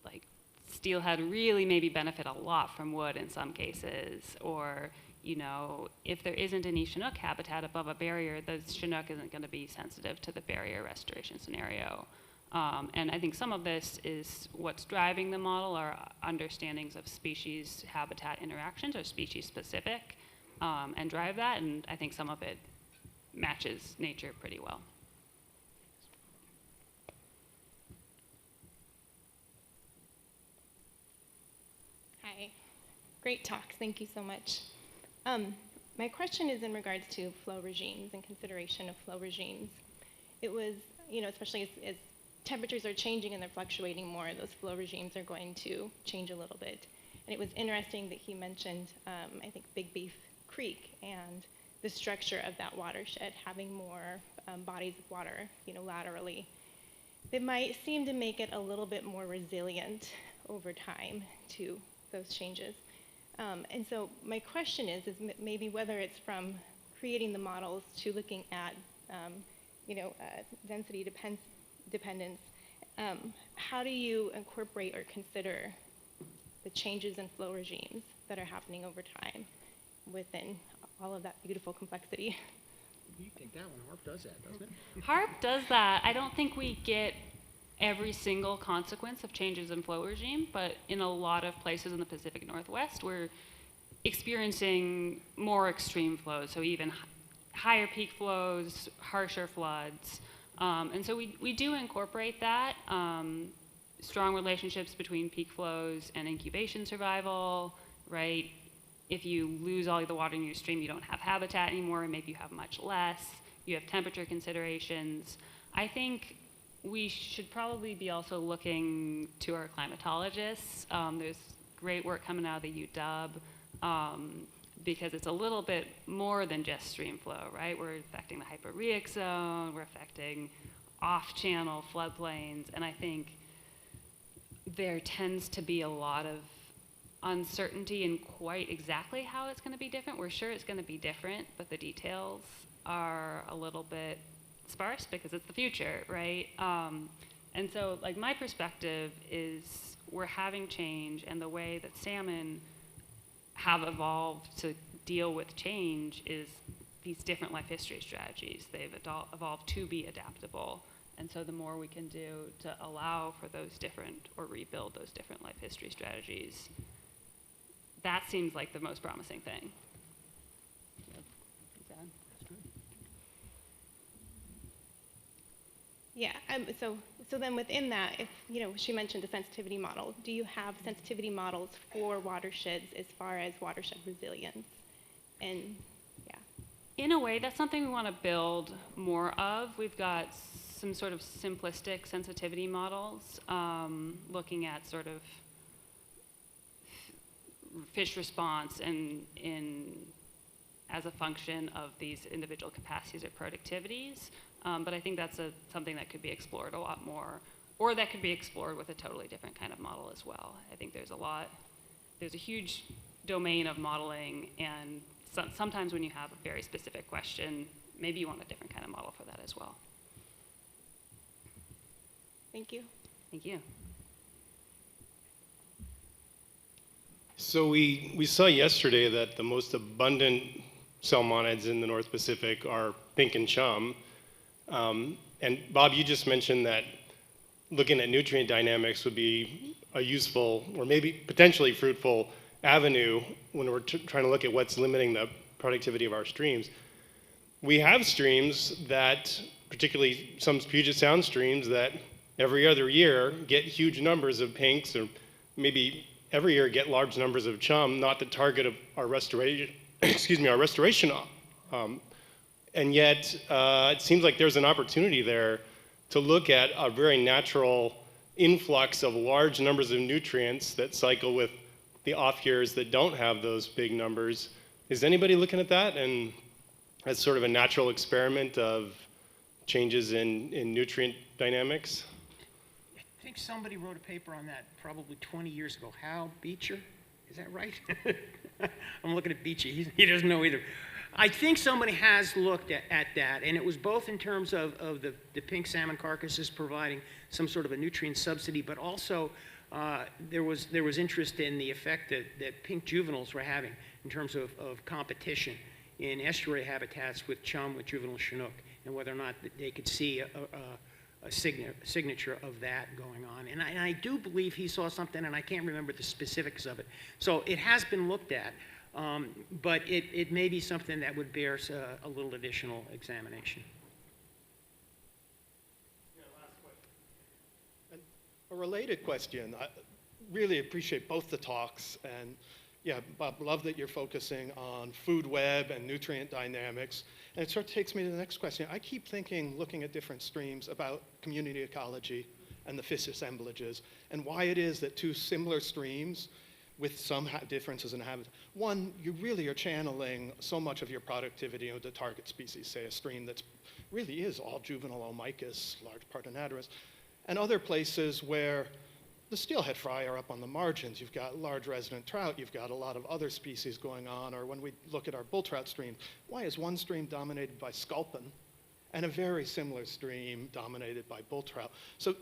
like steelhead really maybe benefit a lot from wood in some cases, or if there isn't any Chinook habitat above a barrier, the Chinook isn't going to be sensitive to the barrier restoration scenario. And I think some of this is what's driving the model, are understandings of species habitat interactions or species specific, and drive that, and I think some of it matches nature pretty well. Hi, great talks, thank you so much. My question is in regards to flow regimes and consideration of flow regimes. It was, especially as temperatures are changing and they're fluctuating more, those flow regimes are going to change a little bit. And it was interesting that he mentioned, I think, Big Beef Creek and the structure of that watershed having more bodies of water, laterally. That might seem to make it a little bit more resilient over time to those changes. And so my question is maybe whether it's from creating the models to looking at, density dependence, how do you incorporate or consider the changes in flow regimes that are happening over time within all of that beautiful complexity. You take that one. HARP does that, doesn't it? HARP does that. I don't think we get every single consequence of changes in flow regime, but in a lot of places in the Pacific Northwest, we're experiencing more extreme flows, so even higher peak flows, harsher floods. And so we do incorporate that. Strong relationships between peak flows and incubation survival, right? If you lose all the water in your stream, you don't have habitat anymore, and maybe you have much less. You have temperature considerations. I think we should probably be also looking to our climatologists. There's great work coming out of the UW because it's a little bit more than just stream flow, right? We're affecting the hyporeic zone, we're affecting off-channel floodplains, and I think there tends to be a lot of uncertainty in quite exactly how it's going to be different. We're sure it's going to be different, but the details are a little bit sparse because it's the future, right? And so, like, my perspective is we're having change, and the way that salmon have evolved to deal with change is these different life history strategies. They've evolved to be adaptable. And so the more we can do to allow for those different, or rebuild those different life history strategies, that seems like the most promising thing. Yeah, so then within that, if, she mentioned the sensitivity model, do you have sensitivity models for watersheds as far as watershed resilience? And yeah. In a way, that's something we want to build more of. We've got some sort of simplistic sensitivity models, looking at sort of fish response as a function of these individual capacities or productivities. But I think that's something that could be explored a lot more, or that could be explored with a totally different kind of model as well. I think there's a huge domain of modeling, and sometimes when you have a very specific question, maybe you want a different kind of model for that as well. Thank you. Thank you. So we saw yesterday that the most abundant salmonids in the North Pacific are pink and chum. And Bob, you just mentioned that looking at nutrient dynamics would be a useful, or maybe potentially fruitful, avenue when we're trying to look at what's limiting the productivity of our streams. We have streams that, particularly some Puget Sound streams, that every other year get huge numbers of pinks, or maybe every year get large numbers of chum, not the target of our restoration, and yet it seems like there's an opportunity there to look at a very natural influx of large numbers of nutrients that cycle with the off years that don't have those big numbers. Is anybody looking at that, and as sort of a natural experiment of changes in nutrient dynamics? I think somebody wrote a paper on that probably 20 years ago. Hal Beecher, is that right? I'm looking at Beachy, he doesn't know either. I think somebody has looked at that, and it was both in terms of the pink salmon carcasses providing some sort of a nutrient subsidy, but also there was interest in the effect that pink juveniles were having in terms of competition in estuary habitats with chum, with juvenile Chinook, and whether or not they could see a signature of that going on. And I do believe he saw something, and I can't remember the specifics of it. So it has been looked at, but it may be something that would bear a little additional examination. A related question. I really appreciate both the talks, and yeah, Bob, love that you're focusing on food web and nutrient dynamics. And it sort of takes me to the next question. I keep thinking, looking at different streams, about community ecology and the fish assemblages, and why it is that two similar streams with some differences in habitat. One, you really are channeling so much of your productivity into the target species, say a stream that really is all juvenile Omicus, large part anadromous, and other places where the steelhead fry are up on the margins. You've got large resident trout, you've got a lot of other species going on, or when we look at our bull trout stream, why is one stream dominated by sculpin and a very similar stream dominated by bull trout? So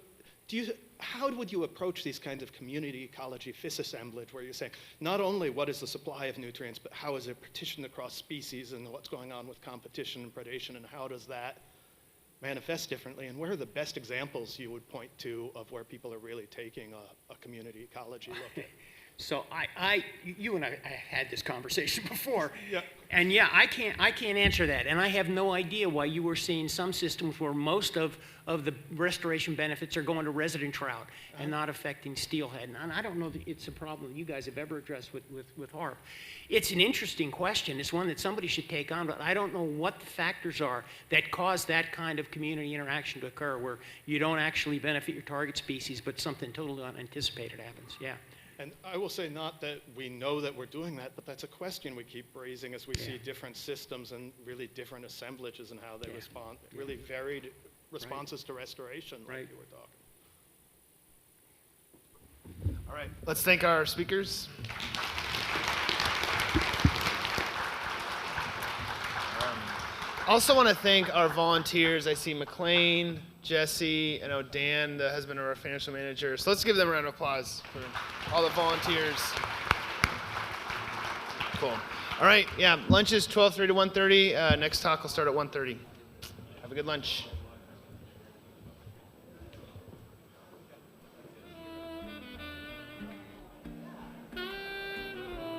how would you approach these kinds of community ecology assemblage where you're saying not only what is the supply of nutrients, but how is it partitioned across species and what's going on with competition and predation, and how does that manifest differently? And where are the best examples you would point to of where people are really taking a community ecology look at? So you and I had this conversation before, Yeah. and yeah, I can't answer that, and I have no idea why you were seeing some systems where most of the restoration benefits are going to resident trout and not affecting steelhead. And I don't know that it's a problem you guys have ever addressed with HARP. It's an interesting question. It's one that somebody should take on, but I don't know what the factors are that cause that kind of community interaction to occur where you don't actually benefit your target species, but something totally unanticipated happens. Yeah. And I will say not that we know that we're doing that, but that's a question we keep raising as we see different systems and really different assemblages and how they respond. Really varied responses to restoration, like you were talking. All right, let's thank our speakers. Also want to thank our volunteers. I see McLean, Jesse, I know Dan, the husband of our financial manager. So let's give them a round of applause for all the volunteers. Cool. All right, yeah, lunch is 12:30 to 1:30. Next talk will start at 1:30. Have a good lunch.